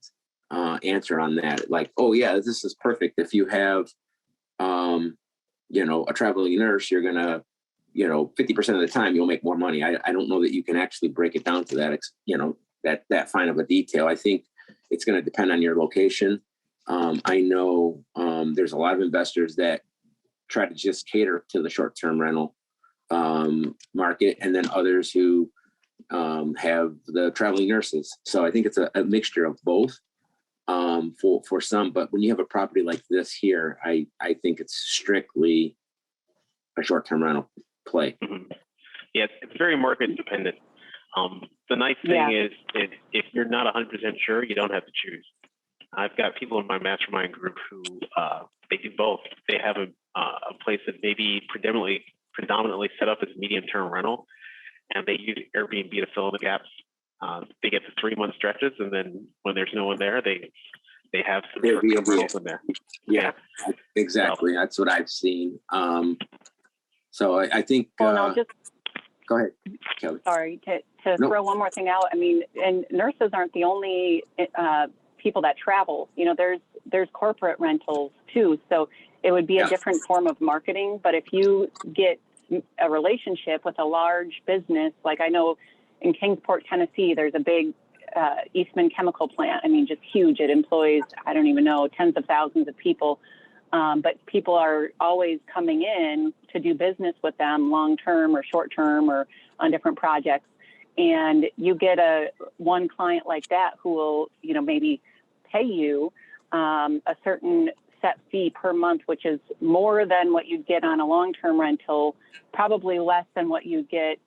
answer on that. Like, oh yeah, this is perfect. If you have, you know, a traveling nurse, you're gonna, you know, 50% of the time you'll make more money. I don't know that you can actually break it down to that, you know, that fine of a detail. I think it's going to depend on your location. I know there's a lot of investors that try to just cater to the short-term rental market, and then others who have the traveling nurses. So I think it's a mixture of both for some. But when you have a property like this here, I think it's strictly a short-term rental play. Mm-hmm. Yeah, it's very market dependent. The nice thing is if you're not 100% sure, you don't have to choose. I've got people in my mastermind group who they do both. They have a place that maybe predominantly set up as medium-term rental, and they use Airbnb to fill in the gaps. They get the 3-month stretches, and then when there's no one there, they have some short-term rentals in there. Yeah, exactly. So, that's what I've seen. So I think. Well, just go ahead, Kelly. sorry to throw one more thing out. I mean, and nurses aren't the only people that travel. You know, there's corporate rentals too. So it would be a different form of marketing. But if you get a relationship with a large business, like I know in Kingsport, Tennessee, there's a big Eastman chemical plant. I mean, just huge. It employs, I don't even know, tens of thousands of people. But people are always coming in to do business with them long-term or short-term or on different projects. And you get one client like that who will, you know, maybe pay you a certain set fee per month, which is more than what you'd get on a long-term rental, probably less than what you get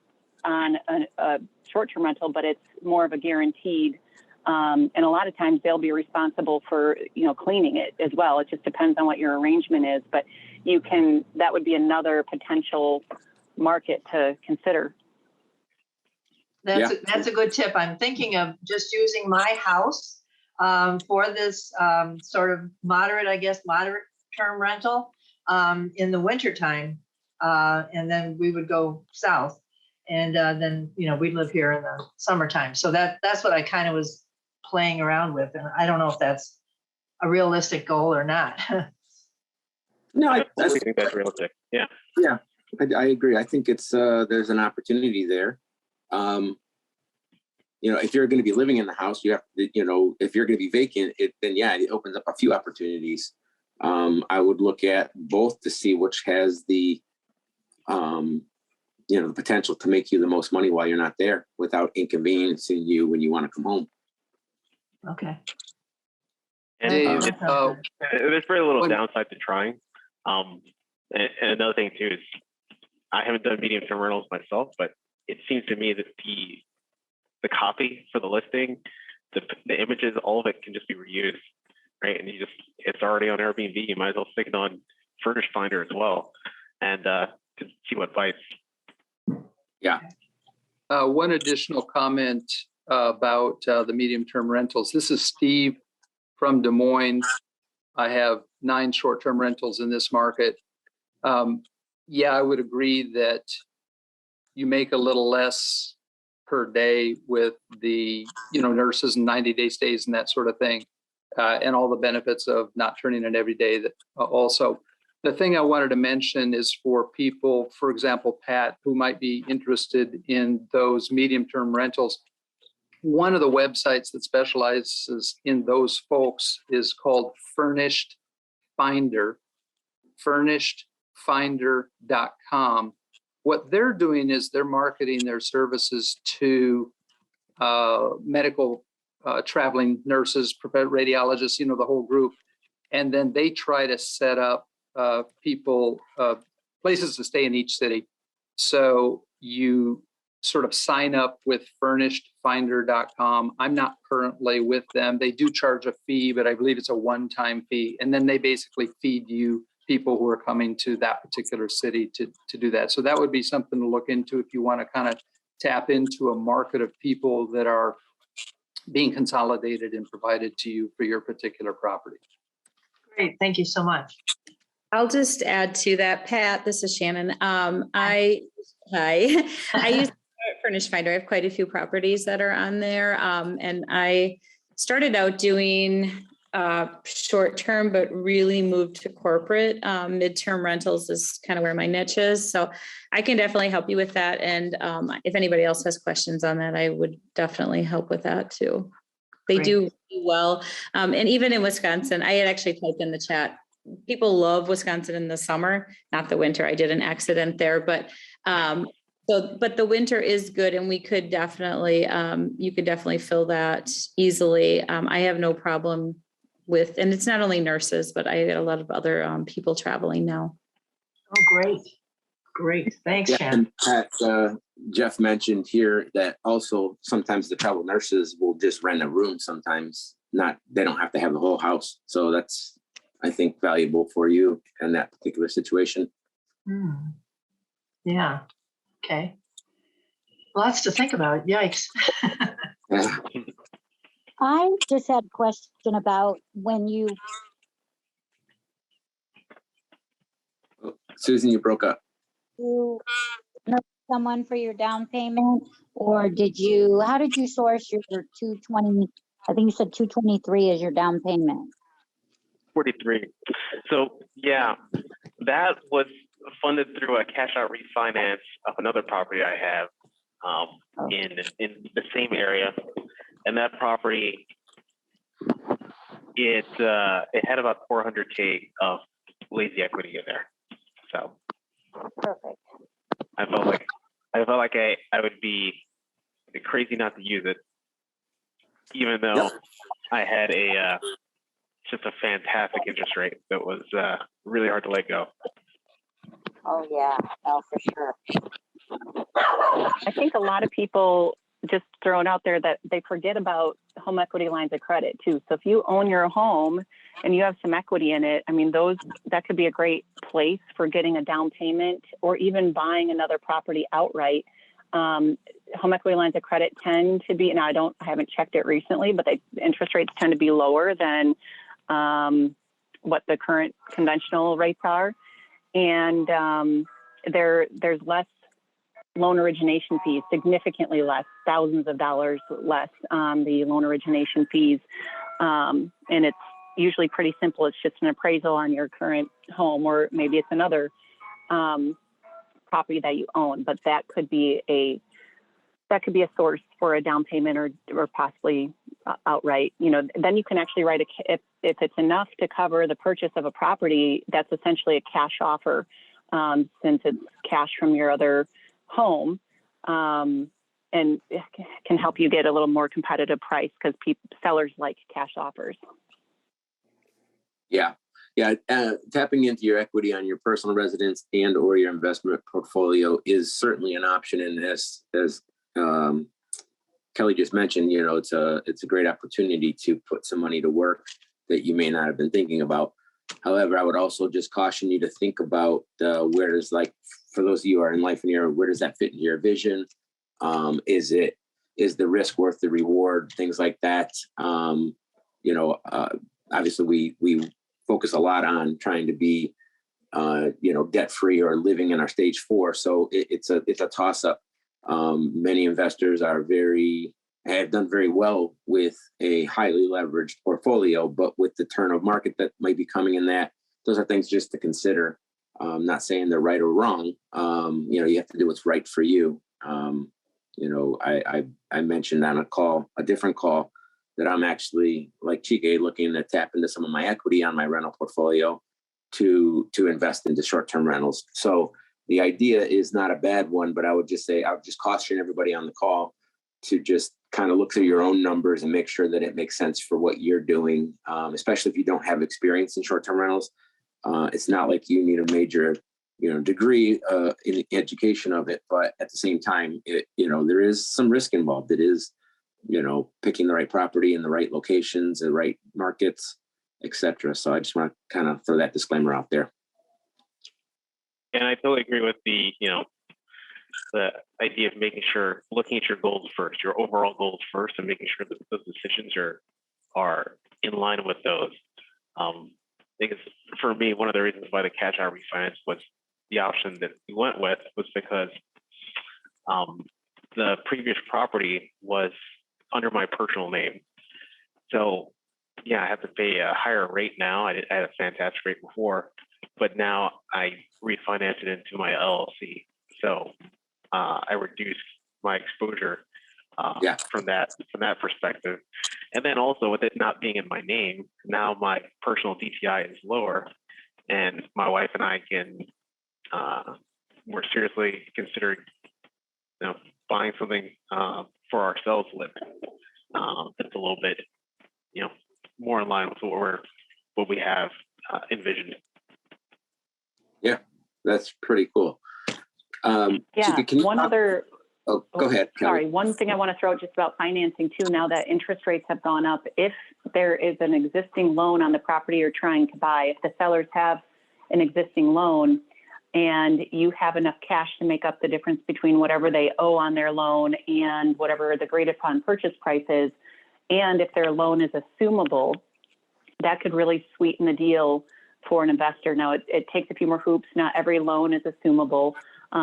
on a short-term rental, but it's more of a guaranteed. And a lot of times they'll be responsible for, you know, cleaning it as well. It just depends on what your arrangement is, but that would be another potential market to consider. That's a good tip. I'm thinking of just using my house for this sort of moderate term rental in the wintertime. And then we would go south, and then, you know, we'd live here in the summertime. So that's what I kind of was playing around with. And I don't know if that's a realistic goal or not. No, I think that's realistic. Yeah. Yeah, I agree. I think it's there's an opportunity there. You know, if you're going to be living in the house, you have to, you know, if you're going to be vacant, then it opens up a few opportunities. I would look at both to see which has the, you know, the potential to make you the most money while you're not there without inconveniencing you when you want to come home. Okay. And there's very little downside to trying. And another thing too is I haven't done medium-term rentals myself, but it seems to me that the copy for the listing, the images, all of it can just be reused, right? And it's already on Airbnb. You might as well stick it on Furnish Finder as well, and to see what bites. Yeah. One additional comment about the medium-term rentals. This is Steve from Des Moines. I have 9 short-term rentals in this market. Yeah, I would agree that you make a little less per day with the, you know, nurses and 90-day stays and that sort of thing, and all the benefits of not turning in every day. That also, the thing I wanted to mention is for people, for example, Pat, who might be interested in those medium-term rentals. One of the websites that specializes in those folks is called Furnished Finder, furnishedfinder.com. What they're doing is they're marketing their services to medical traveling nurses, radiologists, you know, the whole group. And then they try to set up people, places to stay in each city. So you sort of sign up with furnishedfinder.com. I'm not currently with them. They do charge a fee, but I believe it's a one-time fee. And then they basically feed you people who are coming to that particular city to do that. So that would be something to look into if you want to kind of tap into a market of people that are being consolidated and provided to you for your particular property. Great. Thank you so much. I'll just add to that, Pat. This is Shannon. I use Furnish Finder. I have quite a few properties that are on there. And I started out doing short-term, but really moved to corporate. Midterm rentals is kind of where my niche is. So I can definitely help you with that. And if anybody else has questions on that, I would definitely help with that too. They Great. do really well. And even in Wisconsin, I had actually typed in the chat, people love Wisconsin in the summer, not the winter. I did an accident there, but but the winter is good, and we could definitely, you could definitely fill that easily. I have no problem with, and it's not only nurses, but I get a lot of other people traveling now. Oh, great. Great. Thanks, Shannon. And Pat, Jeff mentioned here that also sometimes the travel nurses will just rent a room sometimes. They don't have to have the whole house. So that's, I think, valuable for you in that particular situation. Yeah. Okay. Lots to think about. Yikes. Yeah. I just had a question about when you, Susan, you broke up. you know someone for your down payment, or how did you source your 220? I think you said 223 is your down payment. 43. So yeah, that was funded through a cash out refinance of another property I have in the same area, and that property it had about 400K of lazy equity in there. So Perfect. I felt like I would be crazy not to use it, even though Yep. I had just a fantastic interest rate that was really hard to let go. Oh yeah, no, for sure. I think a lot of people just thrown out there that they forget about home equity lines of credit too. So if you own your home and you have some equity in it, I mean, that could be a great place for getting a down payment or even buying another property outright. Home equity lines of credit tend to be, I haven't checked it recently, but the interest rates tend to be lower than what the current conventional rates are. And there's less loan origination fees, significantly less, thousands of dollars less on the loan origination fees. And it's usually pretty simple. It's just an appraisal on your current home, or maybe it's another property that you own, but that could be a source for a down payment or possibly outright. Then you can actually write if it's enough to cover the purchase of a property, that's essentially a cash offer, since it's cash from your other home, and it can help you get a little more competitive price because sellers like cash offers. Yeah. Tapping into your equity on your personal residence and or your investment portfolio is certainly an option. And as Kelly just mentioned, it's a great opportunity to put some money to work that you may not have been thinking about. However, I would also just caution you to think about where does, like, for those of you who are in life and era, where does that fit into your vision? Is the risk worth the reward? Things like that. Obviously we focus a lot on trying to be, debt free or living in our stage 4. So it's a toss up. Many investors have done very well with a highly leveraged portfolio, but with the turn of market that might be coming in those are things just to consider. Not saying they're right or wrong. You have to do what's right for you. I mentioned on a different call, that I'm actually, like Chike, looking to tap into some of my equity on my rental portfolio to invest into short-term rentals. So the idea is not a bad one, but I would just caution everybody on the call to just kind of look through your own numbers and make sure that it makes sense for what you're doing, especially if you don't have experience in short-term rentals. It's not like you need a major, degree in the education of it, but at the same time, there is some risk involved. It is, picking the right property in the right locations, the right markets, etc. So I just want to kind of throw that disclaimer out there. And I totally agree with the idea of looking at your goals first, your overall goals first, and making sure that those decisions are in line with those. Because for me, one of the reasons why the cash out refinance was the option that we went with was because the previous property was under my personal name. So yeah, I have to pay a higher rate now. I had a fantastic rate before, but now I refinanced it into my LLC. So I reduced my exposure from that perspective. And then also with it not being in my name, now my personal DTI is lower, and my wife and I can more seriously consider buying something for ourselves living. That's a little bit more in line with what we have envisioned. Yeah, that's pretty cool. Oh, go ahead, Kelly. Sorry, one thing I want to throw out just about financing too, now that interest rates have gone up, if there is an existing loan on the property you're trying to buy, if the sellers have an existing loan, and you have enough cash to make up the difference between whatever they owe on their loan and whatever the agreed upon purchase price is. And if their loan is assumable, that could really sweeten the deal for an investor. Now, it takes a few more hoops. Not every loan is assumable.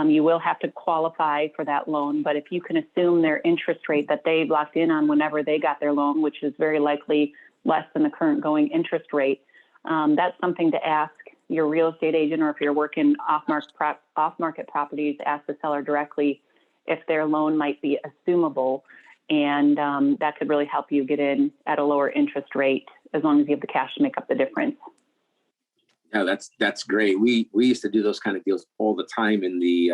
You will have to qualify for that loan, but if you can assume their interest rate that they locked in on whenever they got their loan, which is very likely less than the current going interest rate, that's something to ask your real estate agent, or if you're working off-market properties, ask the seller directly if their loan might be assumable, and that could really help you get in at a lower interest rate as long as you have the cash to make up the difference. Yeah, that's great. We used to do those kind of deals all the time in the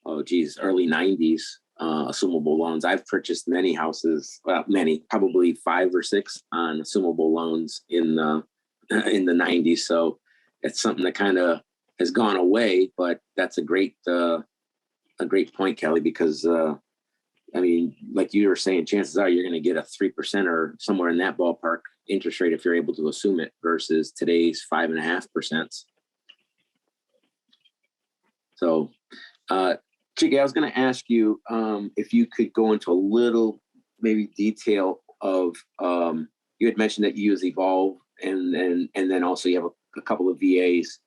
early 90s, assumable loans. I've purchased many houses, probably 5 or 6 on assumable loans in the 90s. So it's something that kind of has gone away, but that's a great point, Kelly, because I mean, like you were saying, chances are you're going to get a 3% or somewhere in that ballpark interest rate if you're able to assume it versus today's 5.5%. So, Chike, I was going to ask you if you could go into a little maybe detail of you had mentioned that you use Evolve and then also you have a couple of VAs.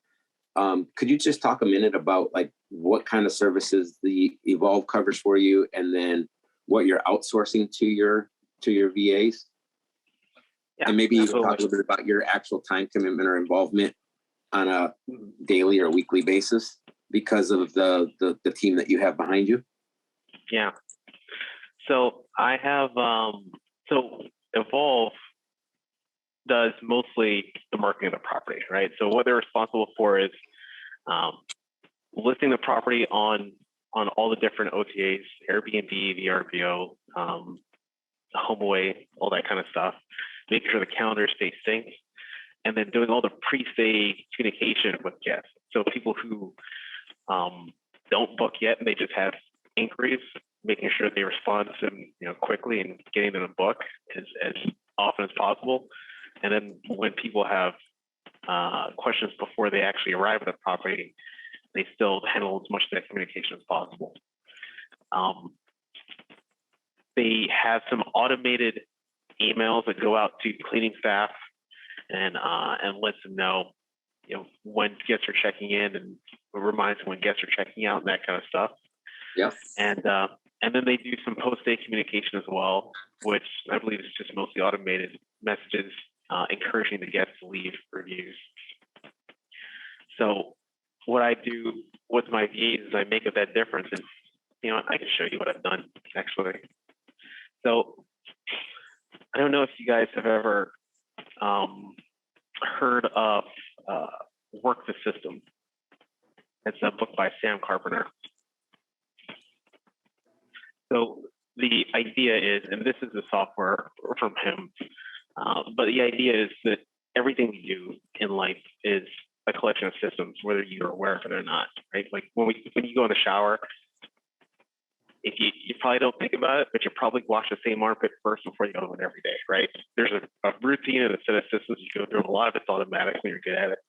Could you just talk a minute about like what kind of services the Evolve covers for you, and then what you're outsourcing to your VAs? Yeah, and maybe you absolutely. talk a little bit about your actual time commitment or involvement on a daily or weekly basis because of the team that you have behind you. Yeah. So I have, so Evolve does mostly the marketing of the property, right? So what they're responsible for is listing the property on all the different OTAs, Airbnb, VRBO, HomeAway, all that kind of stuff, making sure the calendar stays synced, and then doing all the pre-stay communication with guests. So people who don't book yet and they just have inquiries, making sure they respond to them, quickly and getting them to book as often as possible. And then when people have questions before they actually arrive at the property, they still handle as much of that communication as possible. They have some automated emails that go out to cleaning staff and lets them know, when guests are checking in, and reminds them when guests are checking out and that kind of stuff. Yep. And then they do some post-stay communication as well, which I believe is just mostly automated messages encouraging the guests to leave reviews. So what I do with my VAs is I make up that difference, and I can show you what I've done actually. So I don't know if you guys have ever heard of Work the System. It's a book by Sam Carpenter. So the idea is, and this is the software from him, but the idea is that everything we do in life is a collection of systems, whether you're aware of it or not, right? Like when you go in the shower, if you probably don't think about it, but you probably wash the same armpit first before you go in every day, right? There's a routine and a set of systems you go through. A lot of it's automatic when you're good at it.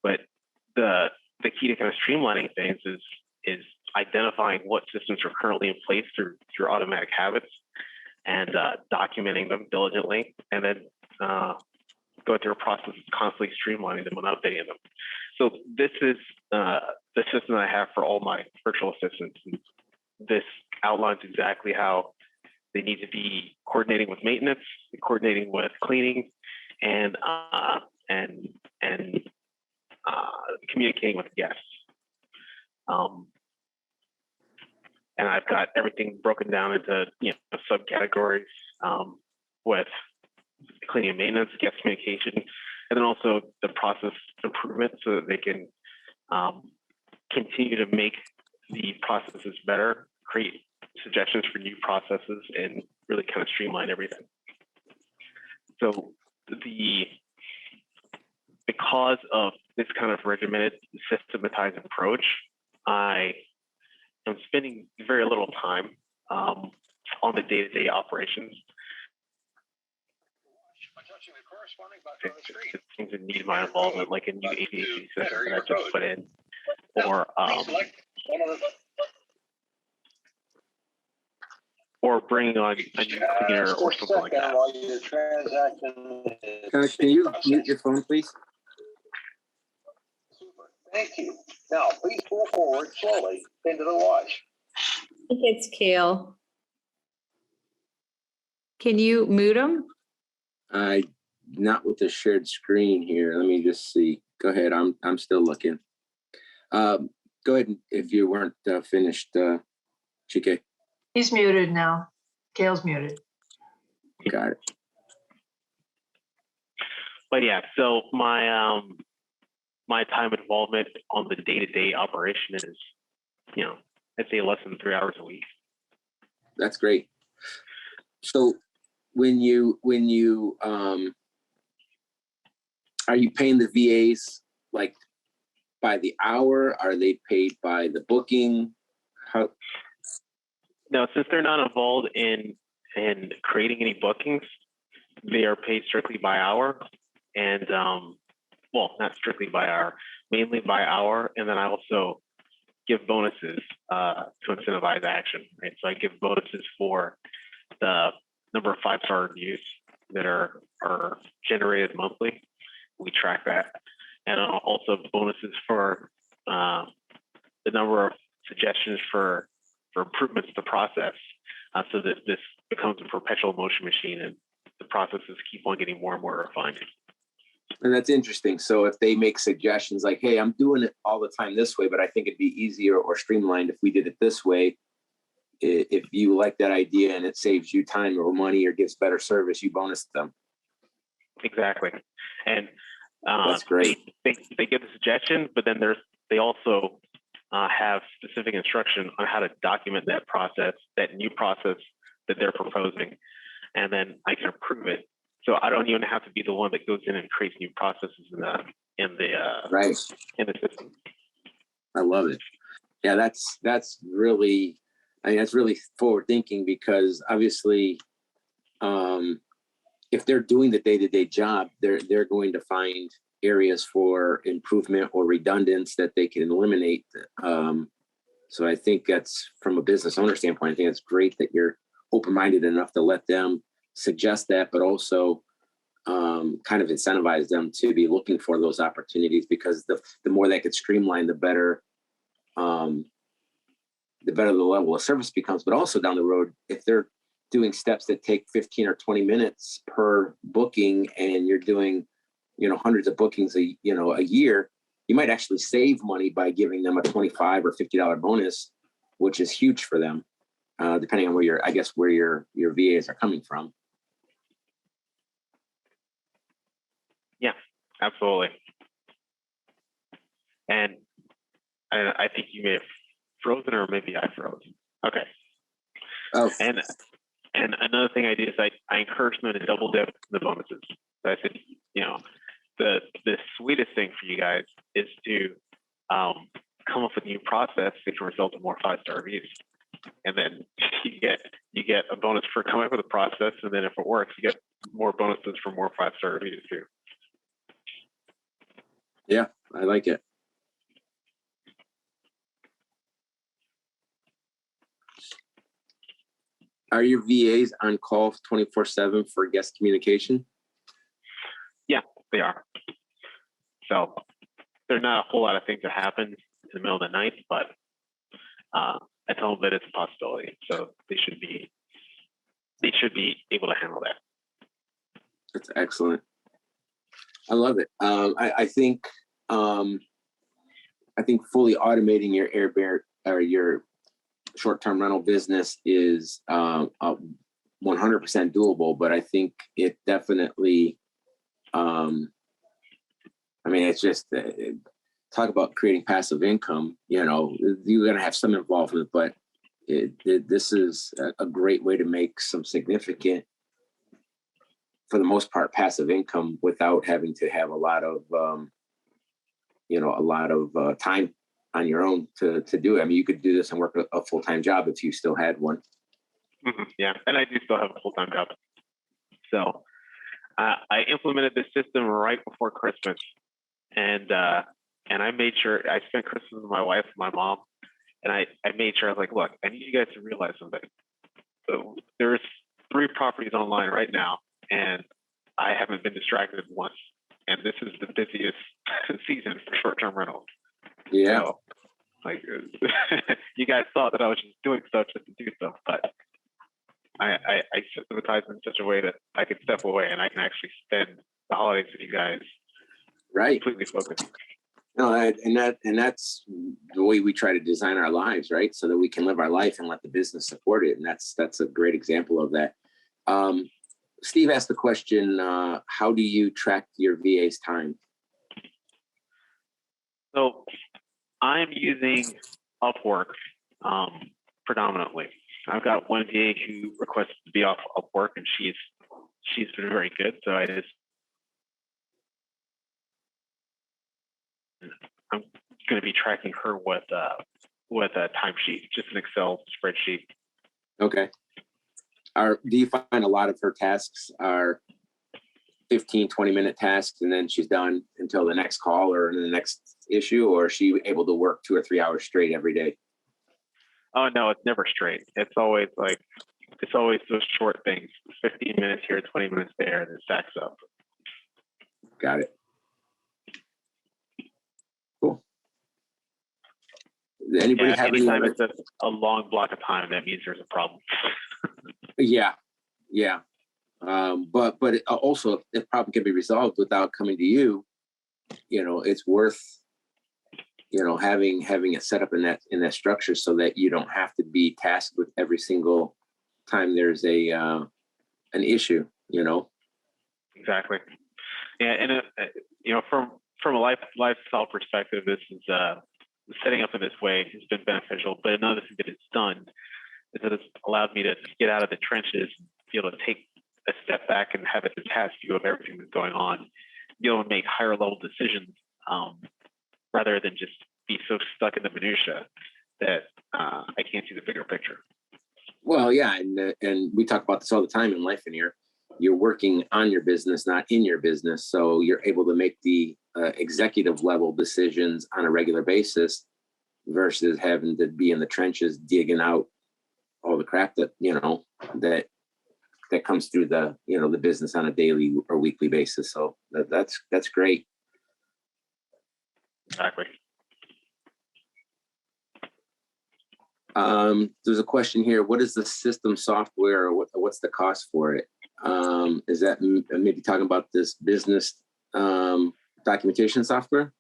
But the key to kind of streamlining things is identifying what systems are currently in place through automatic habits and documenting them diligently, and then going through a process of constantly streamlining them and updating them. So this is the system that I have for all my virtual assistants. This outlines exactly how they need to be coordinating with maintenance, coordinating with cleaning, and communicating with guests. And I've got everything broken down into subcategories with cleaning and maintenance, guest communication, and then also the process improvement so that they can continue to make the processes better, create suggestions for new processes, and really kind of streamline everything. So because of this kind of regimented, systematized approach, I am spending very little time on the day-to-day operations. it seems to need my involvement, like a new HVAC system that I just put in, or bringing on a new cleaner or something like that. Can you mute your phone, please? Thank you. Now, please pull forward slowly into the wash. I think it's Kale. Can you mute him? Not with the shared screen here. Let me just see. Go ahead. I'm still looking. Go ahead if you weren't finished, Chike. He's muted now. Gail's muted. Got it. But yeah, so my my time involvement on the day-to-day operation is, I'd say less than 3 hours a week. That's great. So when you are you paying the VAs like by the hour? Are they paid by the booking? How? No, since they're not involved in creating any bookings, they are paid strictly by hour, and well, not strictly by hour, mainly by hour, and then I also give bonuses to incentivize action, right? So I give bonuses for the number of 5-star reviews that are generated monthly. We track that, and also bonuses for the number of suggestions for improvements to the process, so that this becomes a perpetual motion machine, and the processes keep on getting more and more refined. And that's interesting. So if they make suggestions like, hey, I'm doing it all the time this way, but I think it'd be easier or streamlined if we did it this way. If you like that idea and it saves you time or money or gives better service, you bonus them. Exactly. And that's great. They give the suggestion, but then they also have specific instruction on how to document that process, that new process that they're proposing, and then I can approve it. So I don't even have to be the one that goes in and creates new processes in the system. I love it. Yeah, that's really, that's really forward thinking, because obviously, if they're doing the day-to-day job, they're going to find areas for improvement or redundance that they can eliminate. So I think that's, from a business owner standpoint, I think it's great that you're open-minded enough to let them suggest that, but also kind of incentivize them to be looking for those opportunities, because the more that gets streamlined, the better the level of service becomes. But also down the road, if they're doing steps that take 15 or 20 minutes per booking, and you're doing, hundreds of bookings a year, you might actually save money by giving them a $25 or $50 bonus, which is huge for them, depending on where your VAs are coming from. Yeah, absolutely. And I think you may have frozen, or maybe I froze. Okay. Oh. And another thing I do is I encourage them to double dip the bonuses. So I said, the sweetest thing for you guys is to come up with a new process that can result in more 5-star reviews. And then you get a bonus for coming up with a process, and then if it works, you get more bonuses for more 5-star reviews too. Yeah, I like it. Are your VAs on call 24/7 for guest communication? Yeah, they are. So there's not a whole lot of things that happen in the middle of the night, but I tell them that it's a possibility. So they should be able to handle that. That's excellent. I love it. I think fully automating your air or your short-term rental business is 100% doable, but I think it definitely, it's just talk about creating passive income. You're going to have some involvement, but this is a great way to make some significant, for the most part, passive income without having to have a lot of time on your own to do it. You could do this and work a full-time job if you still had one. Mm-hmm. Yeah, and I do still have a full-time job. So I implemented this system right before Christmas, and I made sure I spent Christmas with my wife and my mom, and I made sure I was like, look, I need you guys to realize something. So there's 3 properties online right now, and I haven't been distracted once. And this is the busiest season for short-term rentals. Yeah. So, like, you guys thought that I was just doing stuff just to do stuff, but I systematize in such a way that I can step away and I can actually spend the holidays with you guys Right. completely focused. No, and that's the way we try to design our lives, right? So that we can live our life and let the business support it. And that's a great example of that. Steve asked the question, how do you track your VA's time? So I'm using Upwork predominantly. I've got one VA who requested to be off Upwork, and she's been very good. So I'm going to be tracking her with a timesheet, just an Excel spreadsheet. Okay. Do you find a lot of her tasks are 15, 20-minute tasks, and then she's done until the next call or the next issue, or is she able to work 2 or 3 hours straight every day? Oh, no, it's never straight. It's always those short things, 15 minutes here, 20 minutes there, and it stacks up. Got it. Cool. Does anybody have any anytime other... it's a long block of time, that means there's a problem. Yeah. But also, if the problem can be resolved without coming to you, it's worth, having it set up in that structure so that you don't have to be tasked with every single time there's an issue. Exactly. Yeah, and from a lifestyle perspective, this is setting up in this way has been beneficial. But another thing that it's done is that it's allowed me to get out of the trenches, be able to take a step back and have a detached view of everything that's going on, be able to make higher level decisions rather than just be so stuck in the minutia that I can't see the bigger picture. Well, yeah, and we talk about this all the time in life in here. You're working on your business, not in your business. So you're able to make the executive level decisions on a regular basis versus having to be in the trenches digging out all the crap that that comes through the the business on a daily or weekly basis. So that's great. Exactly. There's a question here. What is the system software, or what's the cost for it? Is that maybe talking about this business documentation software?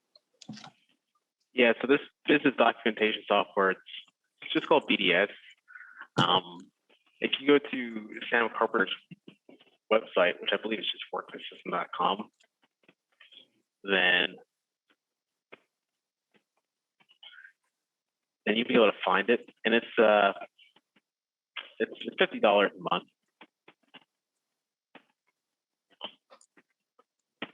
Yeah, so this business documentation software, it's just called BDS. If you go to Sam Carpenter's website, which I believe is just workplaysystem.com, then you'll be able to find it, and it's $50 a month.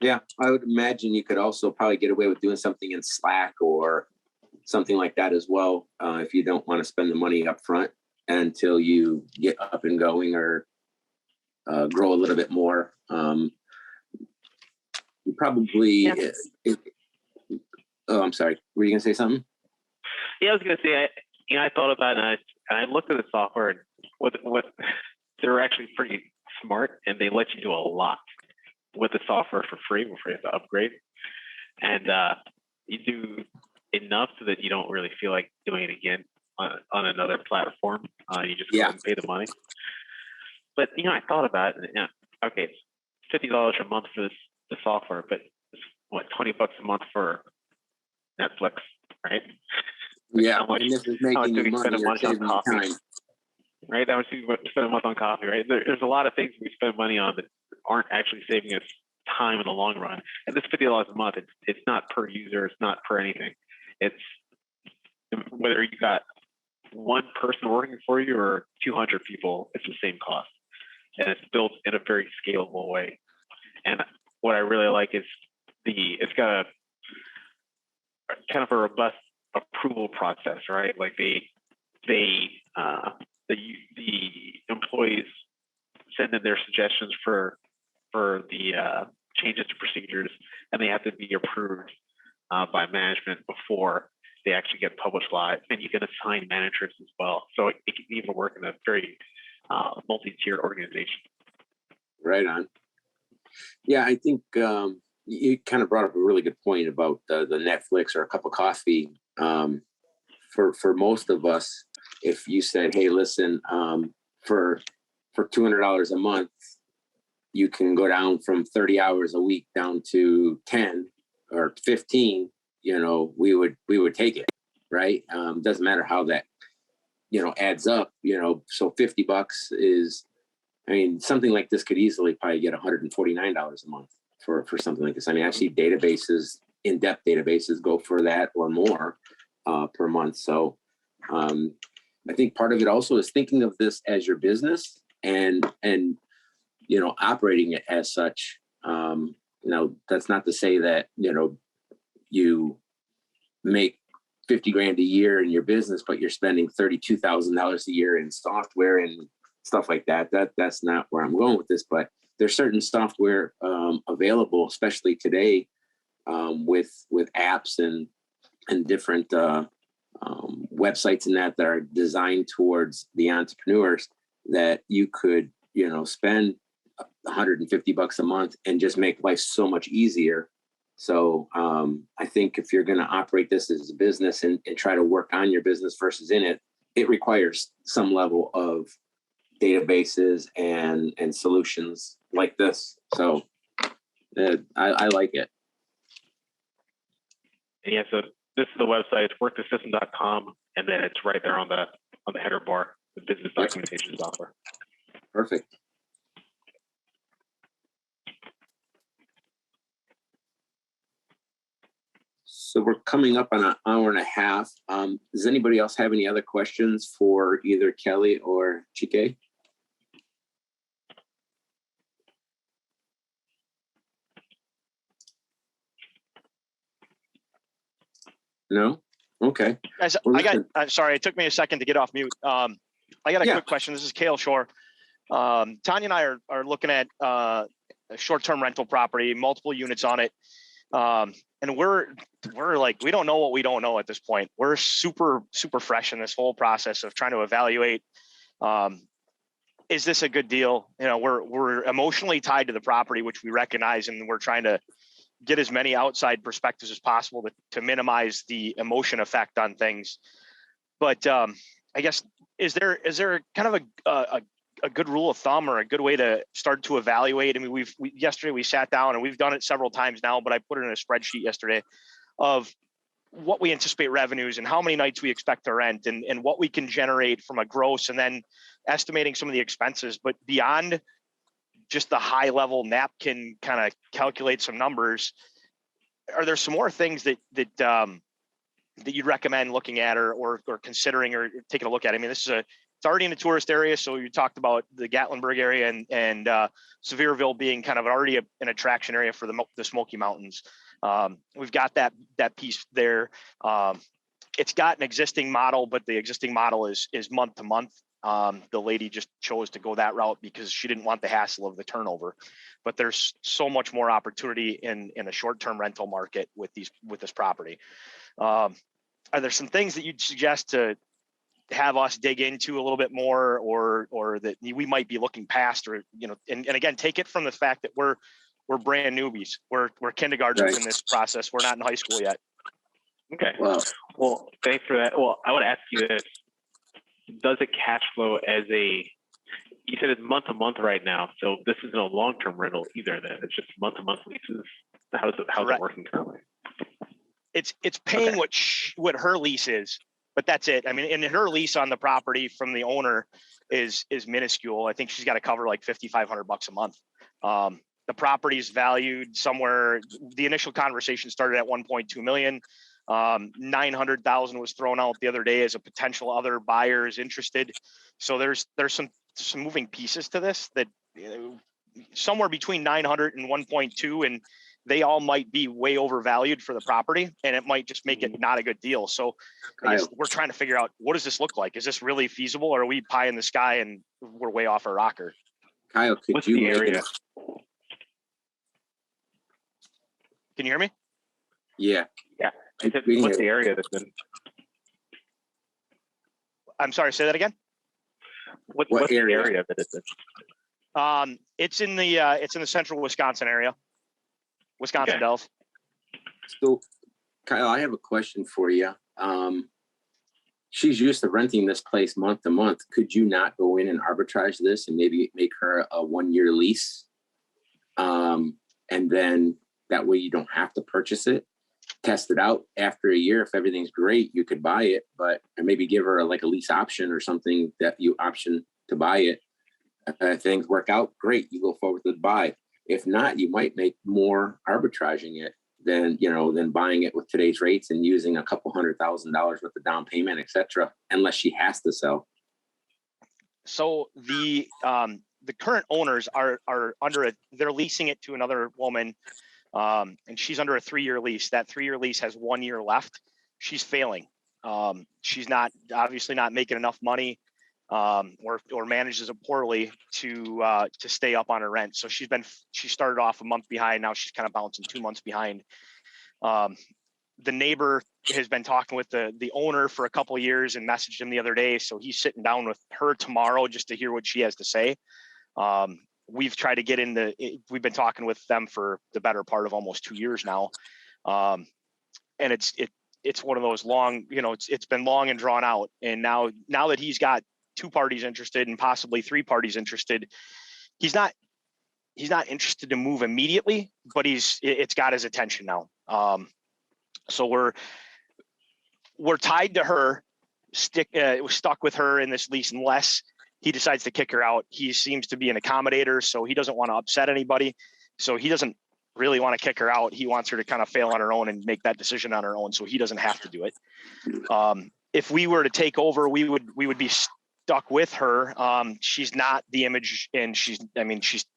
Yeah, I would imagine you could also probably get away with doing something in Slack or something like that as well, if you don't want to spend the money up front until you get up and going or grow a little bit more. You probably. Oh, I'm sorry. Were you gonna say something? Yeah, I was gonna say. I thought about it, and I looked at the software, and what they're actually pretty smart, and they let you do a lot with the software for free before you have to upgrade, and you do enough so that you don't really feel like doing it again on another platform. You just go and pay the money. But I thought about it, and okay, it's $50 a month for the software, but it's what, $20 a month for Netflix, right? Yeah, how much, and this is making you money or saving you time. Right? How much do you spend a month on coffee, right? There's a lot of things we spend money on that aren't actually saving us time in the long run. And this $50 a month, it's not per user, it's not per anything. It's whether you got one person working for you or 200 people, it's the same cost. And it's built in a very scalable way. And what I really like is it's got a kind of a robust approval process, right? Like the employees send in their suggestions for for the changes to procedures, and they have to be approved by management before they actually get published live. And you can assign managers as well. So it can even work in a very multi-tiered organization. Right on. Yeah, I think you kind of brought up a really good point about the Netflix or a cup of coffee. For most of us, if you said, "Hey, listen, for $200 a month, you can go down from 30 hours a week down to 10 or 15," we would take it, right? Doesn't matter how that adds up. So $50 is, I mean, something like this could easily probably get $149 a month for something like this. I mean, I see databases, in-depth databases go for that or more per month. So I think part of it also is thinking of this as your business and operating it as such. That's not to say that, you make 50 grand a year in your business, but you're spending $32,000 a year in software and stuff like that. That's not where I'm going with this, but there's certain software available, especially today, with apps and different websites and that are designed towards the entrepreneurs, that you could, spend $150 a month and just make life so much easier. So I think if you're going to operate this as a business and try to work on your business versus in it, it requires some level of databases and solutions like this. So I like it. Yeah, so this is the website, it's workthesystem.com, and then it's right there on the header bar, the business documentation software. Perfect. So we're coming up on an hour and a half. Does anybody else have any other questions for either Kelly or Chike? No? Okay. Guys, I'm sorry, it took me a second to get off mute. I got a quick question. This is Cale Shore. Tanya and I are looking at a short-term rental property, multiple units on it. And we're like, we don't know what we don't know at this point. We're super fresh in this whole process of trying to evaluate, is this a good deal? We're emotionally tied to the property, which we recognize, and we're trying to get as many outside perspectives as possible to minimize the emotion effect on things. But I guess, is there kind of a good rule of thumb or a good way to start to evaluate? I mean, yesterday we sat down, and we've done it several times now, but I put it in a spreadsheet yesterday of what we anticipate revenues and how many nights we expect to rent and what we can generate from a gross, and then estimating some of the expenses. But beyond just the high level napkin kind of calculate some numbers, are there some more things that you'd recommend looking at or considering or taking a look at? I mean, it's already in a tourist area. So you talked about the Gatlinburg area and Sevierville being kind of already an attraction area for the Smoky Mountains. We've got that piece there. It's got an existing model, but the existing model is month to month. The lady just chose to go that route because she didn't want the hassle of the turnover. But there's so much more opportunity in a short-term rental market with this property. Are there some things that you'd suggest to have us dig into a little bit more, or that we might be looking past, or and again, take it from the fact that we're brand newbies. We're kindergartners in this process. We're not in high school yet. Okay. Well, thanks for that. Well, I would ask you this: does it cash flow as you said it's month to month right now, so this isn't a long-term rental either. Then it's just month to month leases. How's it working currently? It's paying what her lease is, but that's it. I mean, and her lease on the property from the owner is minuscule. I think she's got to cover like $5,500 a month. The property is valued somewhere. The initial conversation started at 1.2 million. 900,000 was thrown out the other day as a potential other buyer is interested. So there's some moving pieces to this that somewhere between 900 and 1.2, and they all might be way overvalued for the property, and it might just make it not a good deal. So I guess we're trying to figure out, what does this look like? Is this really feasible, or are we pie in the sky and we're way off our rocker? Kyle, what's the area? Can you hear me? Yeah. Yeah. We can What's the hear area that's in? I'm sorry, say that again. What What's the area? area that it's in? It's in the central Wisconsin area. Wisconsin Okay. Dells. So, Kyle, I have a question for you. She's used to renting this place month to month. Could you not go in and arbitrage this and maybe make her a 1-year lease? And then that way you don't have to purchase it. Test it out after a year. If everything's great, you could buy it, but and maybe give her like a lease option or something that you option to buy it. If things work out, great, you go forward with the buy. If not, you might make more arbitraging it than buying it with today's rates and using a couple $100,000 worth of down payment, etc. Unless she has to sell. So the current owners are they're leasing it to another woman, and she's under a 3-year lease. That 3-year lease has 1 year left. She's failing. She's obviously not making enough money, or manages it poorly to stay up on her rent. So she started off a month behind. Now she's kind of bouncing 2 months behind. The neighbor has been talking with the owner for a couple of years and messaged him the other day. So he's sitting down with her tomorrow just to hear what she has to say. We've tried to we've been talking with them for the better part of almost 2 years now. And it's one of those long, it's been long and drawn out. And now that he's got 2 parties interested and possibly 3 parties interested, he's not interested to move immediately, but it's got his attention now. So we're tied to her, stuck with her in this lease unless he decides to kick her out. He seems to be an accommodator, so he doesn't want to upset anybody. So he doesn't really want to kick her out. He wants her to kind of fail on her own and make that decision on her own, so he doesn't have to do it. If we were to take over, we would be stuck with her. She's not the image, and she's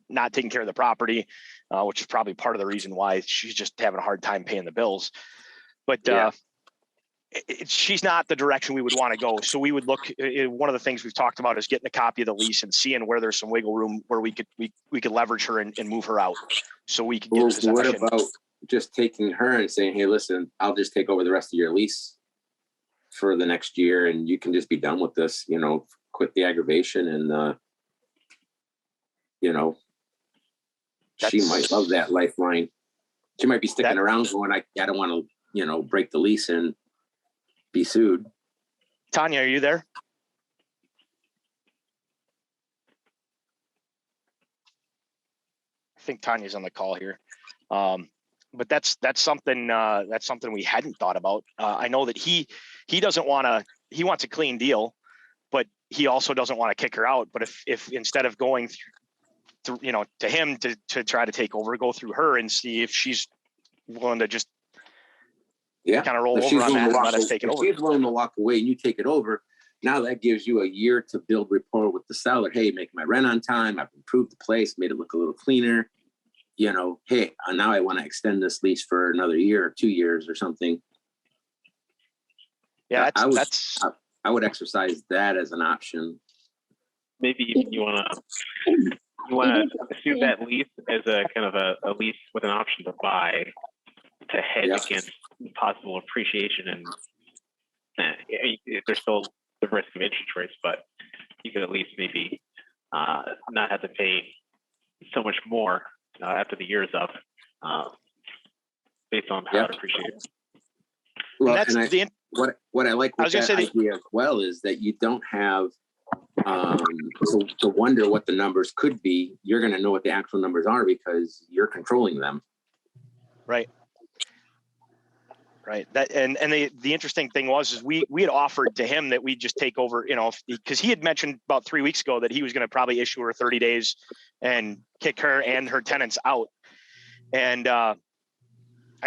not taking care of the property, which is probably part of the reason why she's just having a hard time paying the bills. But she's not the direction we would want to go. So we would look. One of the things we've talked about is getting a copy of the lease and seeing where there's some wiggle room where we could leverage her and move her out, so we could get possession. What about just taking her and saying, "Hey, listen, I'll just take over the rest of your lease for the next year, and you can just be done with this. Quit the aggravation, and she might love that lifeline. She might be sticking around going, I don't want to, break the lease and be sued." Tanya, are you there? I think Tanya's on the call here. But that's something we hadn't thought about. I know that he wants a clean deal, but he also doesn't want to kick her out. But if instead of going through to him to try to take over, go through her and see if she's willing to just kind of roll over on that and let us take it over. If she's willing to walk away and you take it over, now that gives you a year to build rapport with the seller. Hey, make my rent on time. I've improved the place, made it look a little cleaner. Hey, now I want to extend this lease for another year or 2 years or something. Yeah, I would exercise that as an option. Maybe you want to assume that lease as a kind of a lease with an option to buy to hedge against possible appreciation, and there's still the risk of interest rates, but you could at least maybe not have to pay so much more after the year is up, based on how it appreciates. Well, what I like with that idea as well is that you don't have to wonder what the numbers could be. You're going to know what the actual numbers are because you're controlling them. Right. That and the interesting thing is we had offered to him that we just take over, because he had mentioned about 3 weeks ago that he was going to probably issue her 30 days and kick her and her tenants out. And I